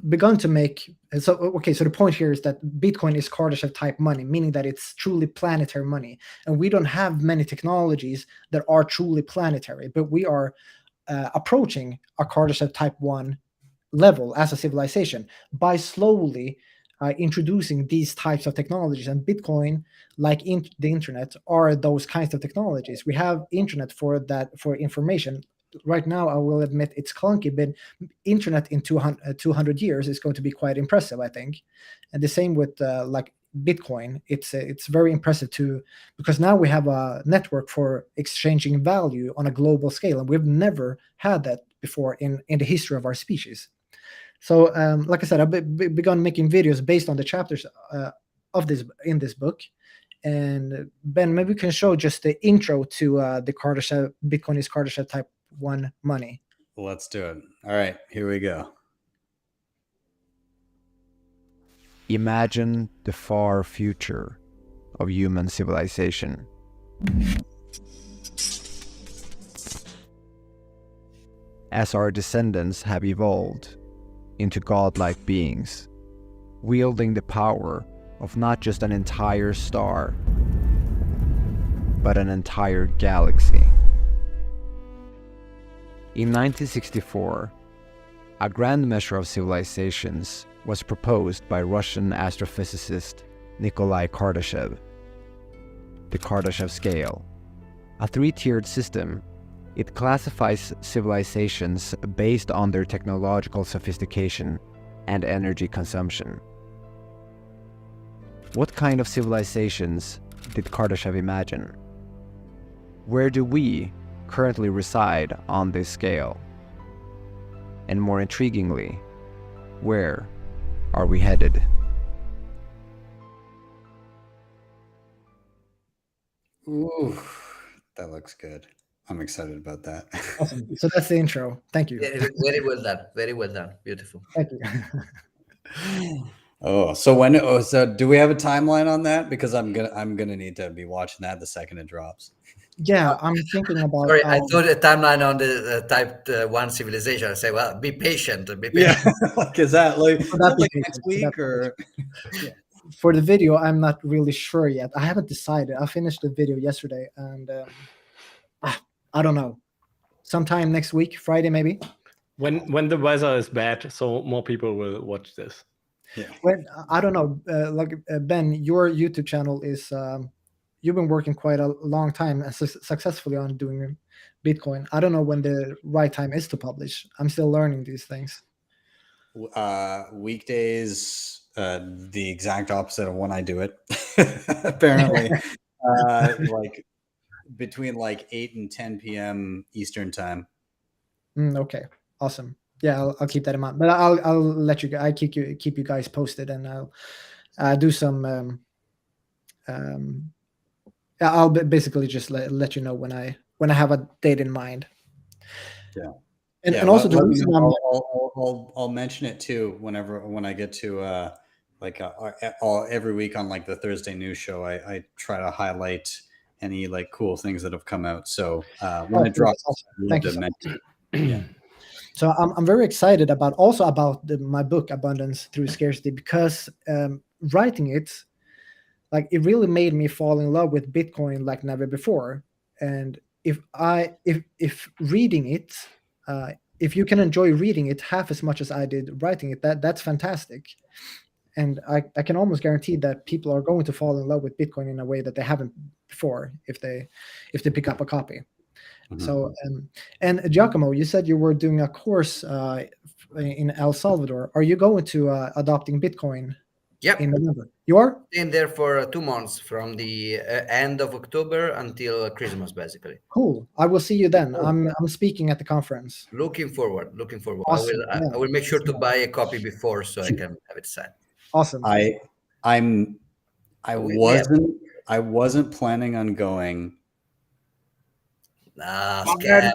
begun to make, so the point here is that Bitcoin is Kardashev type money, meaning that it's truly planetary money. And we don't have many technologies that are truly planetary, but we are approaching a Kardashev type 1 level as a civilization by slowly introducing these types of technologies. And Bitcoin, like the internet, are those kinds of technologies. We have internet for information. Right now, I will admit it's clunky, but internet in 200 years is going to be quite impressive, I think. And the same with like Bitcoin. It's very impressive too, because now we have a network for exchanging value on a global scale, and we've never had that before in the history of our species. So, like I said, I've begun making videos based on the chapters of this book. And Ben, maybe we can show just the intro to the Kardashev Bitcoin is Kardashev Type 1 money. Let's do it. All right, here we go. Imagine the far future of human civilization. As our descendants have evolved into godlike beings, wielding the power of not just an entire star, but an entire galaxy. In 1964, a grand measure of civilizations was proposed by Russian astrophysicist Nikolai Kardashev. The Kardashev scale, a three-tiered system. It classifies civilizations based on their technological sophistication and energy consumption. What kind of civilizations did Kardashev imagine? Where do we currently reside on this scale? And more intriguingly, where are we headed? Ooh, that looks good. I'm excited about that. Awesome. So that's the intro. Thank you. Very well done. Very well done. Beautiful. Thank you. Oh, so so do we have a timeline on that? Because I'm gonna need to be watching that the second it drops. Yeah, I'm thinking about. Sorry, I thought a timeline on the Type 1 civilization. I say, well, be patient. Be patient. Yeah, like is that like, So that'd be like patient. next So week that'd be or? For the video, I'm not really sure yet. I haven't decided. I finished the video yesterday, and I don't know. Sometime next week, Friday maybe. When the weather is bad, so more people will watch this. Yeah. When I don't know, Ben, your YouTube channel is you've been working quite a long time and successfully on doing Bitcoin. I don't know when the right time is to publish. I'm still learning these things. Weekdays, the exact opposite of when I do it. Apparently, like between like 8 and 10 p.m. Eastern time. Okay, awesome. Yeah, I'll keep that in mind. But I'll let you. I keep you guys posted, and I'll do some. I'll basically just let you know when I have a date in mind. Yeah. And also the reason I'll mention it too when I get to every week on like the Thursday news show. I try to highlight any like cool things that have come out. So when it drops, thank you so much. Yeah. So I'm very excited about my book Abundance Through Scarcity, because writing it, like, it really made me fall in love with Bitcoin like never before. And if reading it, if you can enjoy reading it half as much as I did writing it, that's fantastic. And I can almost guarantee that people are going to fall in love with Bitcoin in a way that they haven't before if they pick up a copy. Mm-hmm. So and Giacomo, you said you were doing a course in El Salvador. Are you going to adopting Bitcoin? Yep. In November. You are in there for 2 months, from the end of October until Christmas, basically. Cool. I will see you then. I'm speaking at the conference. Looking forward. Awesome. I will make sure to buy a copy before so I can have it signed. Awesome. I wasn't planning on going. Scam.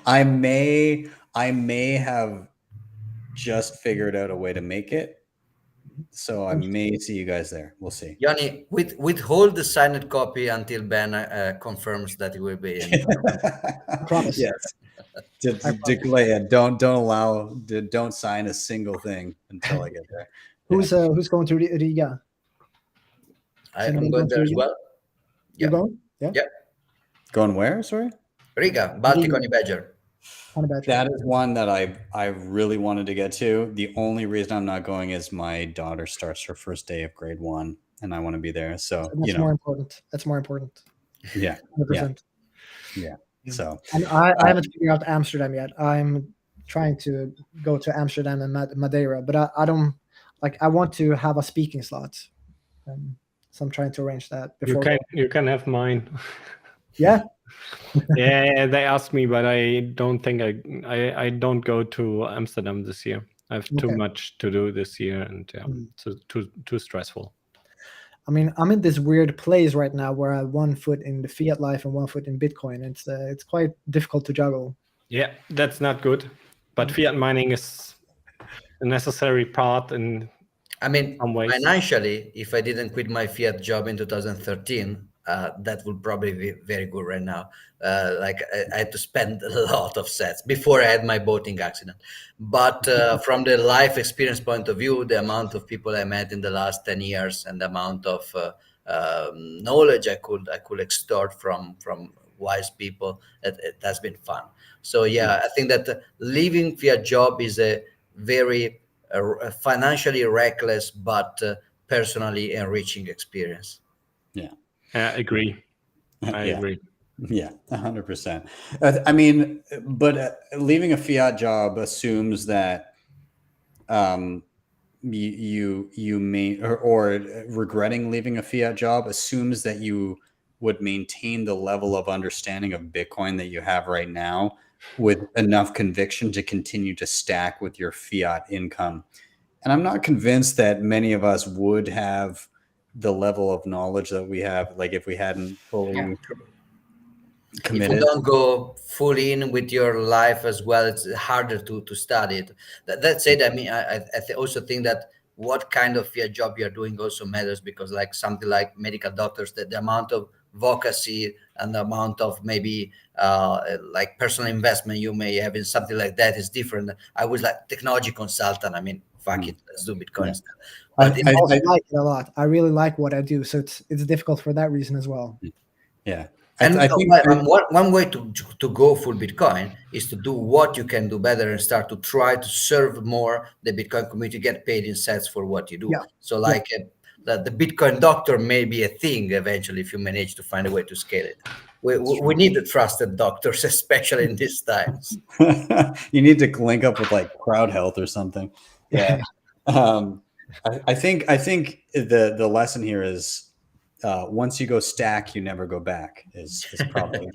I may have just figured out a way to make it, so I may see you guys there. We'll see. Ioni, withhold the signed copy until Ben confirms that it will be in. Promise. Yes. Don't sign a single thing until I get there. Who's going to Riga? I'm going there as well. You're going? Yeah. Going where? Sorry. Riga, Baltic Honey Badger. That is one that I really wanted to get to. The only reason I'm not going is my daughter starts her first day of grade 1, and I want to be there. So that's more important. That's more important. Yeah. 100%. Yeah. So and I haven't figured out Amsterdam yet. I'm trying to go to Amsterdam and Madeira, but I don't like. I want to have a speaking slot, so I'm trying to arrange that before. You can have mine. Yeah. Yeah, they asked me, but I don't think I don't go to Amsterdam this year. I have too Okay. much to do this year, and yeah, Mm. so too stressful. I mean, I'm in this weird place right now where I have 1 foot in the fiat life and 1 foot in Bitcoin. It's quite difficult to juggle. Yeah, that's not good. But fiat mining is a necessary part in I mean, some ways. financially, if I didn't quit my fiat job in 2013, that would probably be very good right now. Like I had to spend a lot of sets before I had my boating accident. But from the life experience point of view, the amount of people I met in the last 10 years and the amount of knowledge I could extort from wise people, it has been fun. So yeah, I think that leaving fiat job is a very financially reckless but personally enriching experience. Yeah. Agree. I Yeah. agree. Yeah, 100%. I mean, but leaving a fiat job assumes that you may, or regretting leaving a fiat job assumes that you would maintain the level of understanding of Bitcoin that you have right now with enough conviction to continue to stack with your fiat income. And I'm not convinced that many of us would have the level of knowledge that we have, like if we hadn't fully committed. If you don't go full in with your life as well, it's harder to study it. That said, I mean, I also think that what kind of fiat job you're doing also matters, because like something like medical doctors, the amount of advocacy and the amount of maybe like personal investment you may have in something like that is different. I was like technology consultant. I mean, fuck it, let's do Bitcoin. Yeah. Stuff. But I also like it a lot. I really like what I do, so it's difficult for that reason as well. Yeah. And I think one way to go full Bitcoin is to do what you can do better and start to try to serve more the Bitcoin community, get paid in sets for what you do. Yeah. So like the Bitcoin doctor may be a thing eventually if you manage to find a way to scale it. We need the trusted doctors, especially in these times. you need to link up with like Crowd Health or something. Yeah. I think the lesson here is once you go stack, you never go back is probably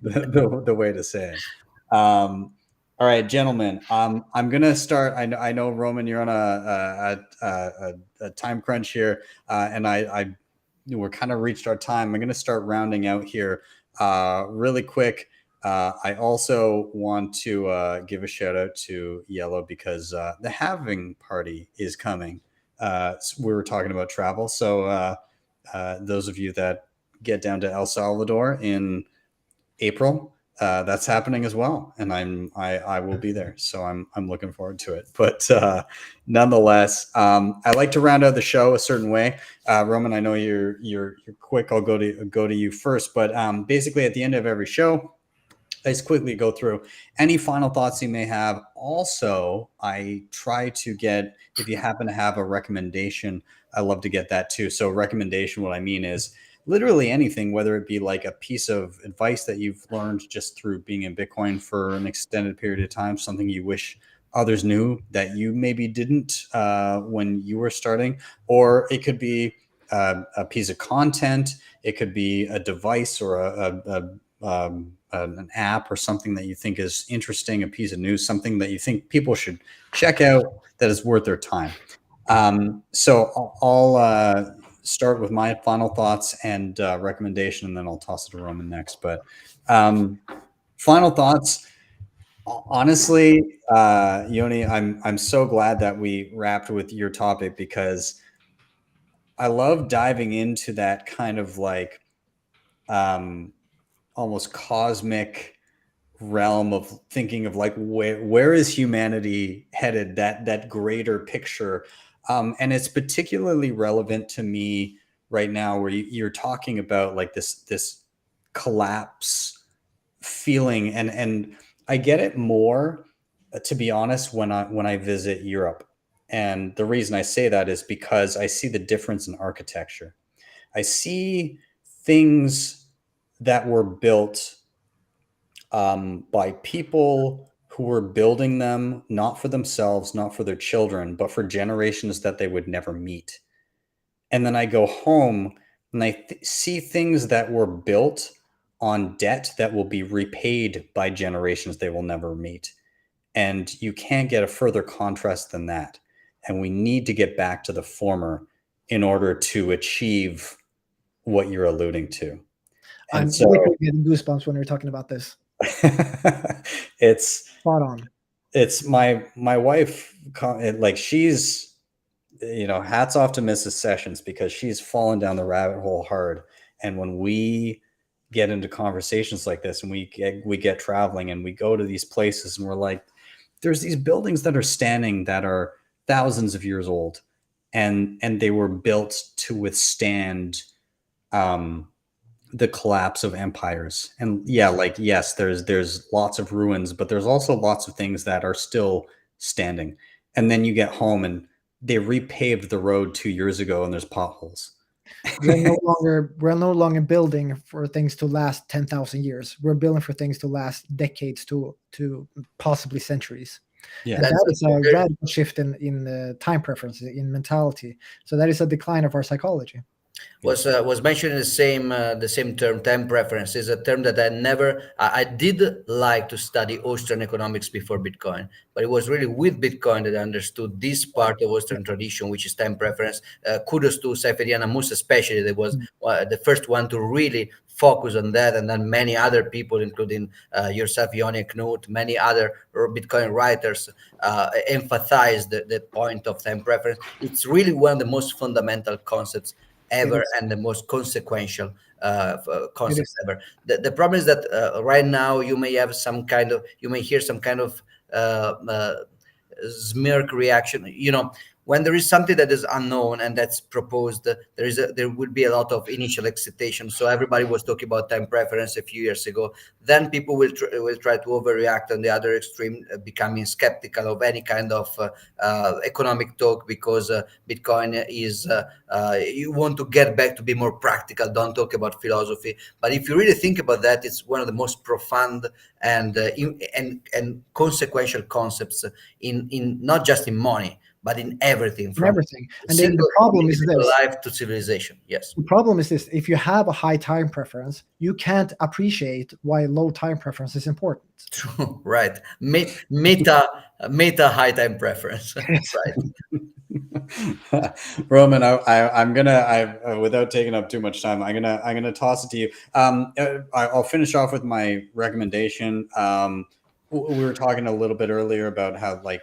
the way to say it. All right, gentlemen, I'm gonna start. I know Roman, you're on a time crunch here, and we're kind of reached our time. I'm gonna start rounding out here really quick. I also want to give a shout out to Yellow because the halving party is coming. We were talking about travel, so those of you that get down to El Salvador in April, that's happening as well, and I will be there, so I'm looking forward to it. But nonetheless, I like to round out the show a certain way. Roman, I know you're quick. I'll go to you first, but basically at the end of every show, I just quickly go through any final thoughts you may have. Also, I try to get, if you happen to have a recommendation, I love to get that too. So recommendation, what I mean is literally anything, whether it be like a piece of advice that you've learned just through being in Bitcoin for an extended period of time, something you wish others knew that you maybe didn't when you were starting, or it could be a piece of content. It could be a device or an app or something that you think is interesting, a piece of news, something that you think people should check out that is worth their time. So I'll start with my final thoughts and recommendation, and then I'll toss it to Roman next. But final thoughts, honestly, Ioni, I'm so glad that we wrapped with your topic, because I love diving into that kind of like almost cosmic realm of thinking of like where is humanity headed, that greater picture. And it's particularly relevant to me right now, where you're talking about like this collapse feeling, and I get it more, to be honest, when I visit Europe. And the reason I say that is because I see the difference in architecture. I see things that were built by people who were building them not for themselves, not for their children, but for generations that they would never meet. And then I go home and I see things that were built on debt that will be repaid by generations they will never meet. And you can't get a further contrast than that. And we need to get back to the former in order to achieve what you're alluding to. And I'm so literally getting goosebumps when you're talking about this. it's Spot on. it's my wife, like, she's, hats off to Mrs. Sessions, because she's fallen down the rabbit hole hard. And when we get into conversations like this, and we get traveling and we go to these places, and we're like, there's these buildings that are standing that are thousands of years old, and they were built to withstand the collapse of empires. And yeah, like, yes, there's lots of ruins, but there's also lots of things that are still standing. And then you get home and they repaved the road 2 years ago and there's potholes. We're no longer building for things to last 10,000 years. We're building for things to last decades to possibly centuries. Yeah, and that is a radical shift in time preferences, in mentality. So that is a decline of our psychology. Was mentioned the same term, time preference, is a term that I did like to study Austrian economics before Bitcoin, but it was really with Bitcoin that I understood this part of Austrian tradition, which is time preference. Kudos to Seifedian Amus, especially, that was the first one to really focus on that, and then many other people, including yourself, Ioni, Knut, many other Bitcoin writers emphasize the point of time preference. It's really one of the most fundamental concepts ever, and the most consequential concepts ever. The problem is that right now you may hear some kind of smirk reaction. When there is something that is unknown and that's proposed, there would be a lot of initial excitation. So everybody was talking about time preference a few years ago. Then people will try to overreact on the other extreme, becoming skeptical of any kind of economic talk, because Bitcoin is you want to get back to be more practical. Don't talk about philosophy. But if you really think about that, it's one of the most profound and consequential concepts in not just in money, but in everything. From everything. And then the problem is this: life to civilization. Yes. The problem is this: if you have a high time preference, you can't appreciate why low time preference is important. True. Right. Meta high time preference. Right. Roman, I'm gonna without taking up too much time, I'm gonna toss it to you. I'll finish off with my recommendation. We were talking a little bit earlier about how, like,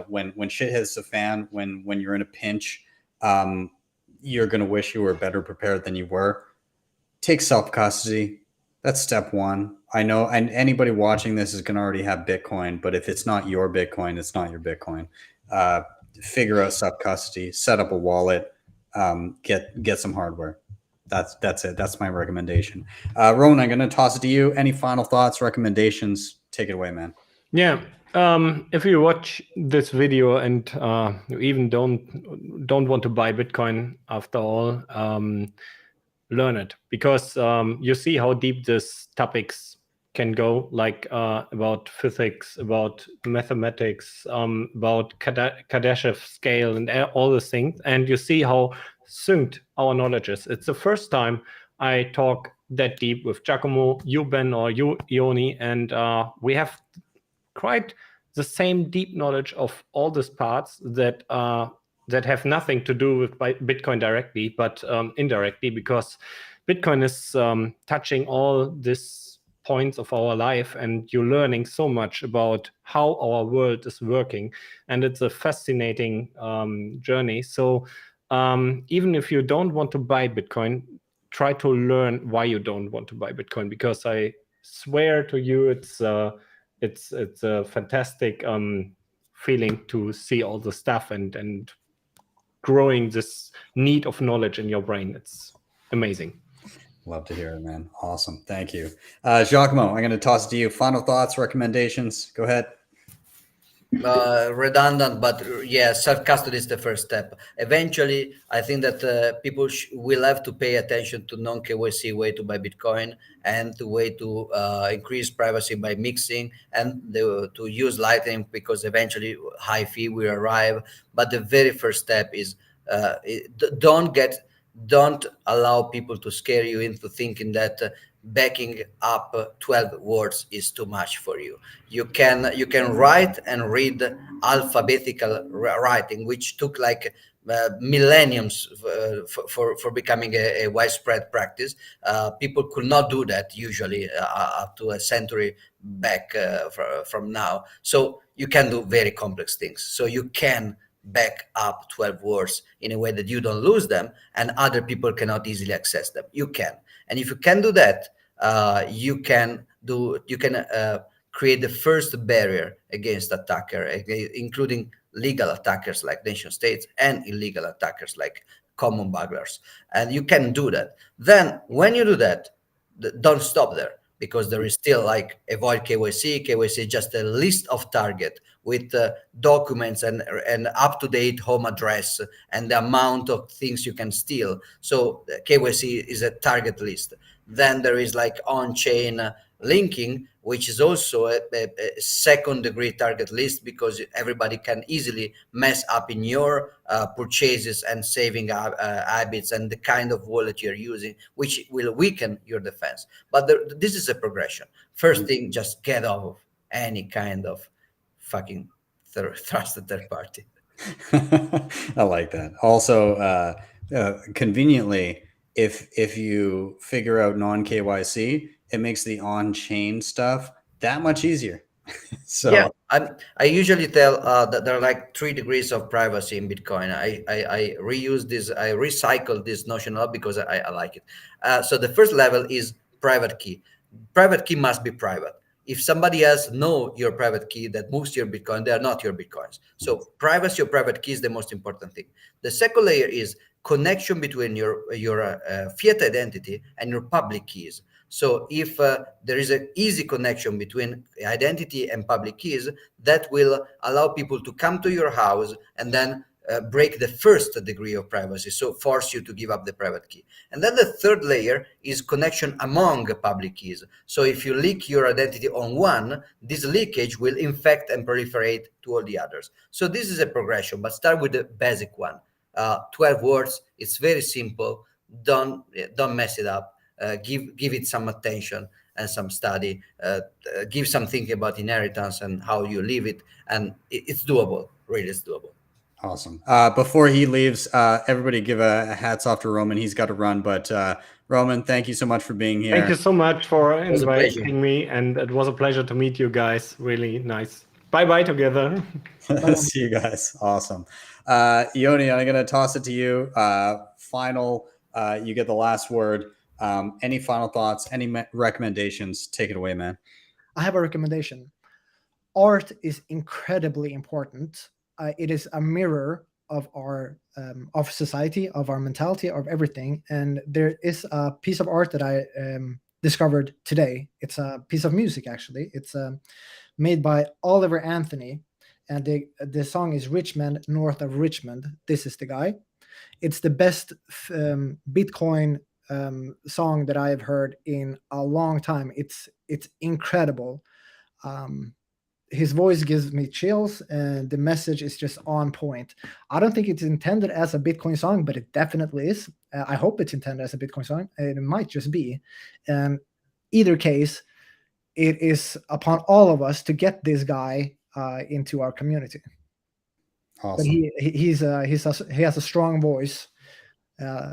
when shit hits the fan, when you're in a pinch, you're going to wish you were better prepared than you were. Take self-custody. That's step one. I know, and anybody watching this is going to already have Bitcoin, but if it's not your Bitcoin, it's not your Bitcoin. Figure out self-custody, set up a wallet, get some hardware. That's it. That's my recommendation. Rowan, I'm going to toss it to you. Any final thoughts, recommendations? Take it away, man. Yeah. If you watch this video and you even don't want to buy Bitcoin after all, learn it, because you see how deep these topics can go, like about physics, about mathematics, about Kardashev scale and all these things, and you see how synced our knowledge is. It's the first time I talk that deep with Giacomo, you, Ben, or you, Ioni, and we have quite the same deep knowledge of all these parts that have nothing to do with Bitcoin directly, but indirectly, because Bitcoin is touching all these points of our life, and you're learning so much about how our world is working, and it's a fascinating journey. So even if you don't want to buy Bitcoin, try to learn why you don't want to buy Bitcoin, because I swear to you, it's a fantastic feeling to see all the stuff and growing this need of knowledge in your brain. It's amazing. Love to hear it, man. Awesome. Thank you. Giacomo, I'm going to toss it to you. Final thoughts, recommendations. Go ahead. Redundant, but yeah, self-custody is the first step. Eventually, I think that people will have to pay attention to non-KYC way to buy Bitcoin, and the way to increase privacy by mixing, and to use Lightning, because eventually high fee will arrive. But the very first step is don't get don't allow people to scare you into thinking that backing up 12 words is too much for you. You can write and read alphabetical writing, which took like millenniums for becoming a widespread practice. People could not do that usually up to a century back from now. So you can do very complex things. So you can back up 12 words in a way that you don't lose them and other people cannot easily access them. You can. And if you can do that, you can create the first barrier against attacker, including legal attackers like nation states and illegal attackers like common burglars. And you can do that. Then when you do that, don't stop there, because there is still like avoid KYC. KYC is just a list of target with documents and up-to-date home address and the amount of things you can steal. So KYC is a target list. Then there is like on-chain linking, which is also a second-degree target list, because everybody can easily mess up in your purchases and saving habits and the kind of wallet you're using, which will weaken your defense. But this is a progression. First thing, just get off of any kind of fucking trusted third party. I like that. Also, conveniently, if you figure out non-KYC, it makes the on-chain stuff that much easier. So yeah, I usually tell that there are like 3 degrees of privacy in Bitcoin. I reuse this, I recycle this notion up because I like it. So the first level is private key. Private key must be private. If somebody else know your private key that moves to your Bitcoin, they are not your Bitcoins. So privacy of private key is the most important thing. The second layer is connection between your fiat identity and your public keys. So if there is an easy connection between identity and public keys, that will allow people to come to your house and then break the first degree of privacy, so force you to give up the private key. And then the third layer is connection among public keys. So if you leak your identity on one, this leakage will infect and proliferate to all the others. So this is a progression, but start with the basic one. 12 words, it's very simple. Don't mess it up. Give it some attention and some study. Give some thinking about inheritance and how you leave it, and it's doable. Really, it's doable. Awesome. Before he leaves, everybody give a hats off to Roman. He's got to run, but Roman, thank you so much for being here. Thank you so much for inviting me, and it was a pleasure to meet you guys. Really nice. Bye-bye together. See you guys. Awesome. Ioni, I'm going to toss it to you. Final, you get the last word. Any final thoughts, any recommendations? Take it away, man. I have a recommendation. Art is incredibly important. It is a mirror of our of society, of our mentality, of everything. And there is a piece of art that I discovered today. It's a piece of music, actually. It's made by Oliver Anthony, and the song is Richmond, North of Richmond. This is the guy. It's the best Bitcoin song that I have heard in a long time. It's incredible. His voice gives me chills, and the message is just on point. I don't think it's intended as a Bitcoin song, but it definitely is. I hope it's intended as a Bitcoin song. It might just be. Either case, it is upon all of us to get this guy into our community. Awesome. But he has a strong voice,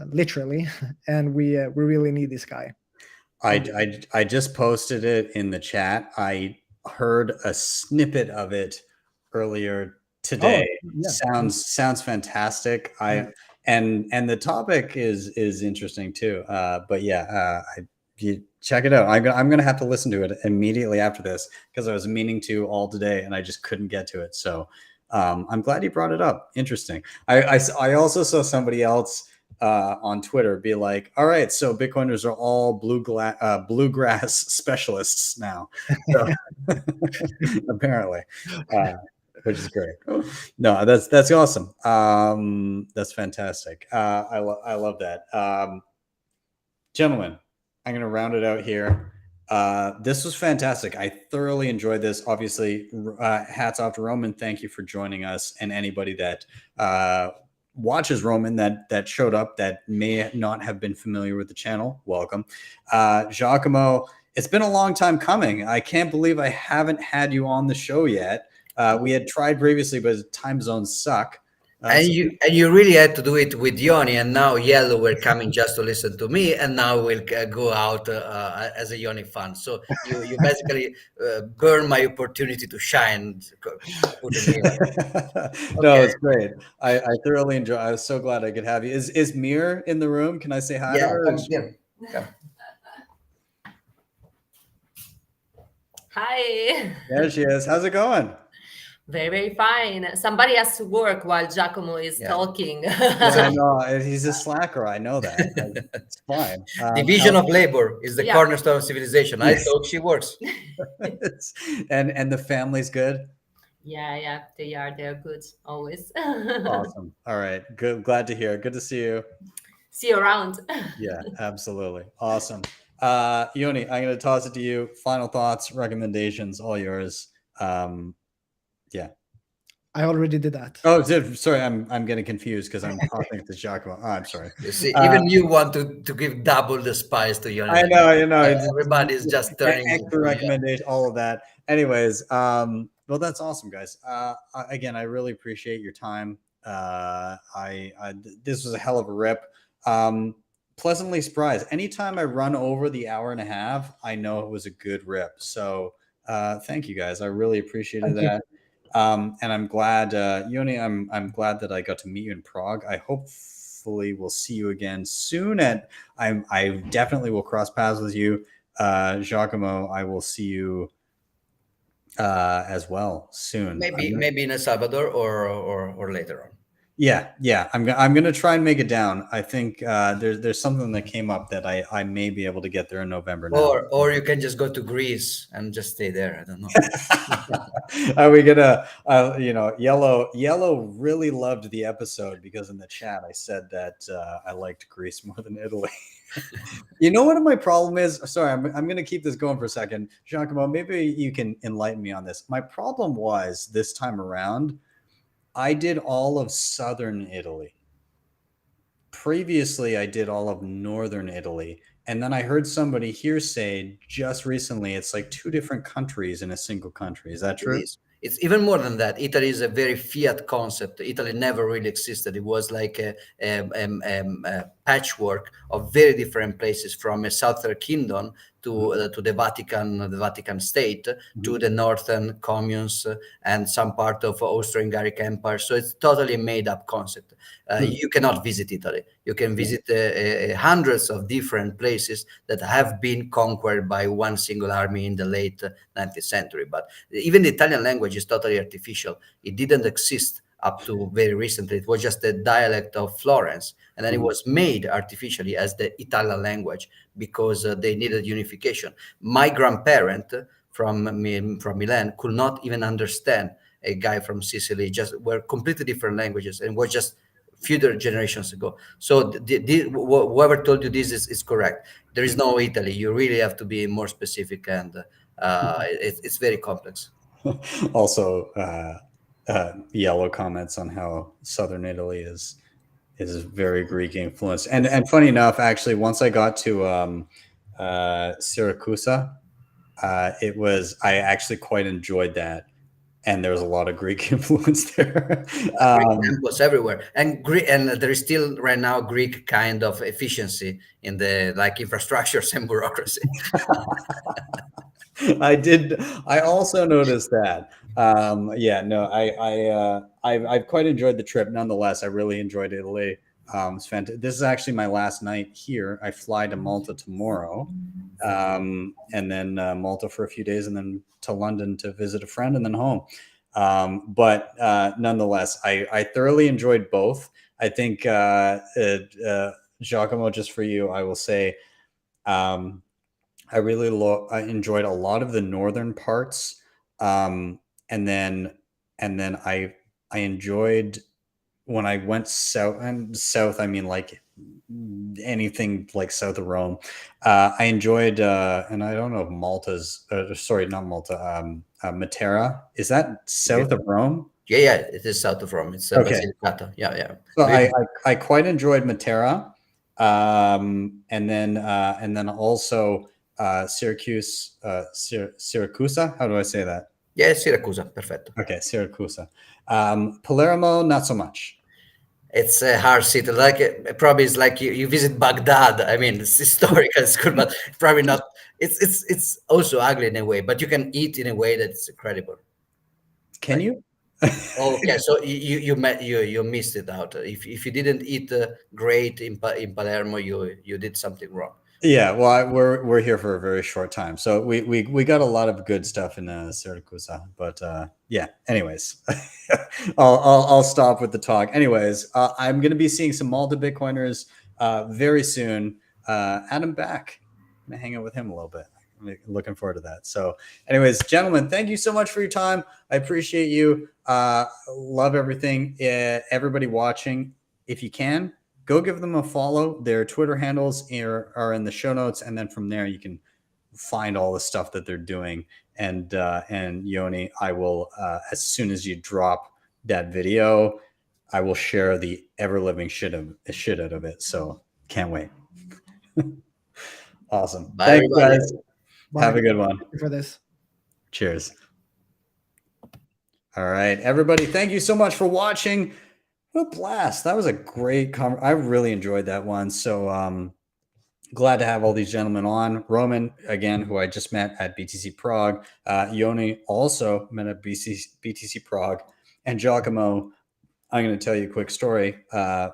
literally, and we really need this guy. I just posted it in the chat. I heard a snippet of it earlier today. Oh, yeah. Sounds fantastic. And the topic is interesting too. But yeah, you check it out. I'm gonna have to listen to it immediately after this, because I was meaning to all today and I just couldn't get to it. So I'm glad you brought it up. Interesting. I also saw somebody else on Twitter be like, all right, so Bitcoiners are all bluegrass specialists now. So, apparently, which is great. No, that's awesome. That's fantastic. I love that. Gentlemen, I'm going to round it out here. This was fantastic. I thoroughly enjoyed this. Obviously, hats off to Roman. Thank you for joining us, and anybody that watches Roman that showed up that may not have been familiar with the channel. Welcome. Giacomo, it's been a long time coming. I can't believe I haven't had you on the show yet. We had tried previously, but time zones suck. And you really had to do it with Ioni, and now Yellow were coming just to listen to me, and now we'll go out as a Ioni fan. So you basically burn my opportunity to shine. No, it's great. I thoroughly enjoy. I was so glad I could have you. Is Mir in the room? Can I say hi? Yeah, to her? come. Hi. There she is. How's it going? Very, very fine. Somebody has to work while Giacomo is talking. I know. He's a slacker. I know that. It's fine. Division of labor is the cornerstone of civilization. I thought she works. and the family's good? Yeah, they're good always. Awesome. All right. Good. Glad to hear. Good to see you. See you around. Yeah, absolutely. Awesome. Ioni, I'm going to toss it to you. Final thoughts, recommendations, all yours. Yeah. I already did that. Oh, sorry. I'm getting confused because I'm talking to Giacomo. Oh, I'm sorry. You see, even you want to give double the spice to Ioni. I know. Everybody's just turning. Extra recommendation, all of that. Anyways, well, that's awesome, guys. Again, I really appreciate your time. This was a hell of a rip. Pleasantly surprised. Anytime I run over the hour and a half, I know it was a good rip. So thank you guys. I really appreciated that. And I'm glad, Ioni, I'm glad that I got to meet you in Prague. I hopefully will see you again soon. And I definitely will cross paths with you. Giacomo, I will see you as well soon. Maybe in El Salvador or later on. Yeah. I'm gonna try and make it down. I think there's something that came up that I may be able to get there in November now. Or you can just go to Greece and just stay there. I don't know. Are we gonna? Yellow really loved the episode because in the chat I said that I liked Greece more than Italy. You know what my problem is? Sorry, I'm going to keep this going for a second. Giacomo, maybe you can enlighten me on this. My problem was this time around, I did all of southern Italy. Previously, I did all of northern Italy. And then I heard somebody here say just recently, it's like 2 different countries in a single country. Is that true? It's even more than that. Italy is a very fiat concept. Italy never really existed. It was like a patchwork of very different places, from a southern kingdom to the Vatican state, to the northern communes and some part of Austro-Hungaric Empire. So it's totally made up concept. You cannot visit Italy. You can visit hundreds of different places that have been conquered by one single army in the late 19th century. But even the Italian language is totally artificial. It didn't exist up to very recently. It was just a dialect of Florence, and then it was made artificially as the Italian language because they needed unification. My grandparent from Milan could not even understand a guy from Sicily. Just were completely different languages, and was just few generations ago. So whoever told you this is correct. There is no Italy. You really have to be more specific, and it's very complex. Also, Yellow comments on how southern Italy is very Greek influenced, and funny enough, actually, once I got to Syracuse, I actually quite enjoyed that, and there was a lot of Greek influence there. Temples everywhere, and there is still right now Greek kind of efficiency in the infrastructures and bureaucracy. I also noticed that. I've quite enjoyed the trip. Nonetheless, I really enjoyed Italy. It's fantastic. This is actually my last night here. I fly to Malta tomorrow, and then Malta for a few days, and then to London to visit a friend, and then home. But nonetheless, I thoroughly enjoyed both. I think Giacomo, just for you, I will say, I really I enjoyed a lot of the northern parts, and then I enjoyed when I went south, and south I mean like anything like south of Rome. I enjoyed, and I don't know if sorry, not Malta, Matera. Is that south of Rome? Yeah, it is south of Rome. It's Okay. Basilicata. Yeah. So I quite enjoyed Matera, and then also Syracuse, Syracusa. How do I say that? Yeah, Siracusa, perfetto. Okay, Syracusa. Palermo, not so much. It's a hard city. Like probably it's like you visit Baghdad. I mean, it's historical, it's good, but probably not. It's also ugly in a way, but you can eat in a way that's incredible. Can you? Okay, so you missed it out. If you didn't eat great in Palermo, you did something wrong. Yeah, well, we're here for a very short time, so we got a lot of good stuff in Syracuse, but yeah. Anyways, I'll stop with the talk. Anyways, I'm going to be seeing some Malta Bitcoiners very soon. Adam back, I'm gonna hang out with him a little bit. I'm looking forward to that. So, anyways, gentlemen, thank you so much for your time. I appreciate you. Love everything. Everybody watching, if you can, go give them a follow. Their Twitter handles are in the show notes, and then from there you can find all the stuff that they're doing. And Ioni, I will as soon as you drop that video, I will share the ever living shit out of it. So can't wait. Awesome. Bye, Thanks, everybody. guys. Bye. Have a good one. Thank you for this. Cheers. All right, everybody. Thank you so much for watching. What a blast. That was a great I really enjoyed that one. So glad to have all these gentlemen on. Roman, again, who I just met at BTC Prague. Ioni also met at BTC Prague. And Giacomo, I'm going to tell you a quick story.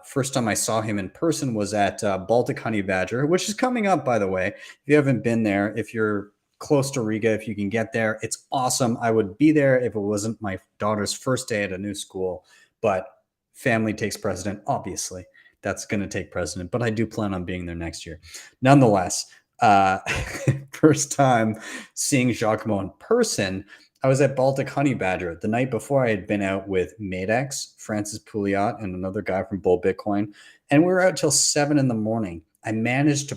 First time I saw him in person was at Baltic Honey Badger, which is coming up, by the way. If you haven't been there, if you're close to Riga, if you can get there, it's awesome. I would be there if it wasn't my daughter's first day at a new school, but family takes precedent. Obviously, that's going to take precedent, but I do plan on being there next year. Nonetheless, first time seeing Giacomo in person, I was at Baltic Honey Badger the night before. I had been out with Madex, Francis Pouliot, and another guy from Bull Bitcoin, and we were out till 7 in the morning. I managed to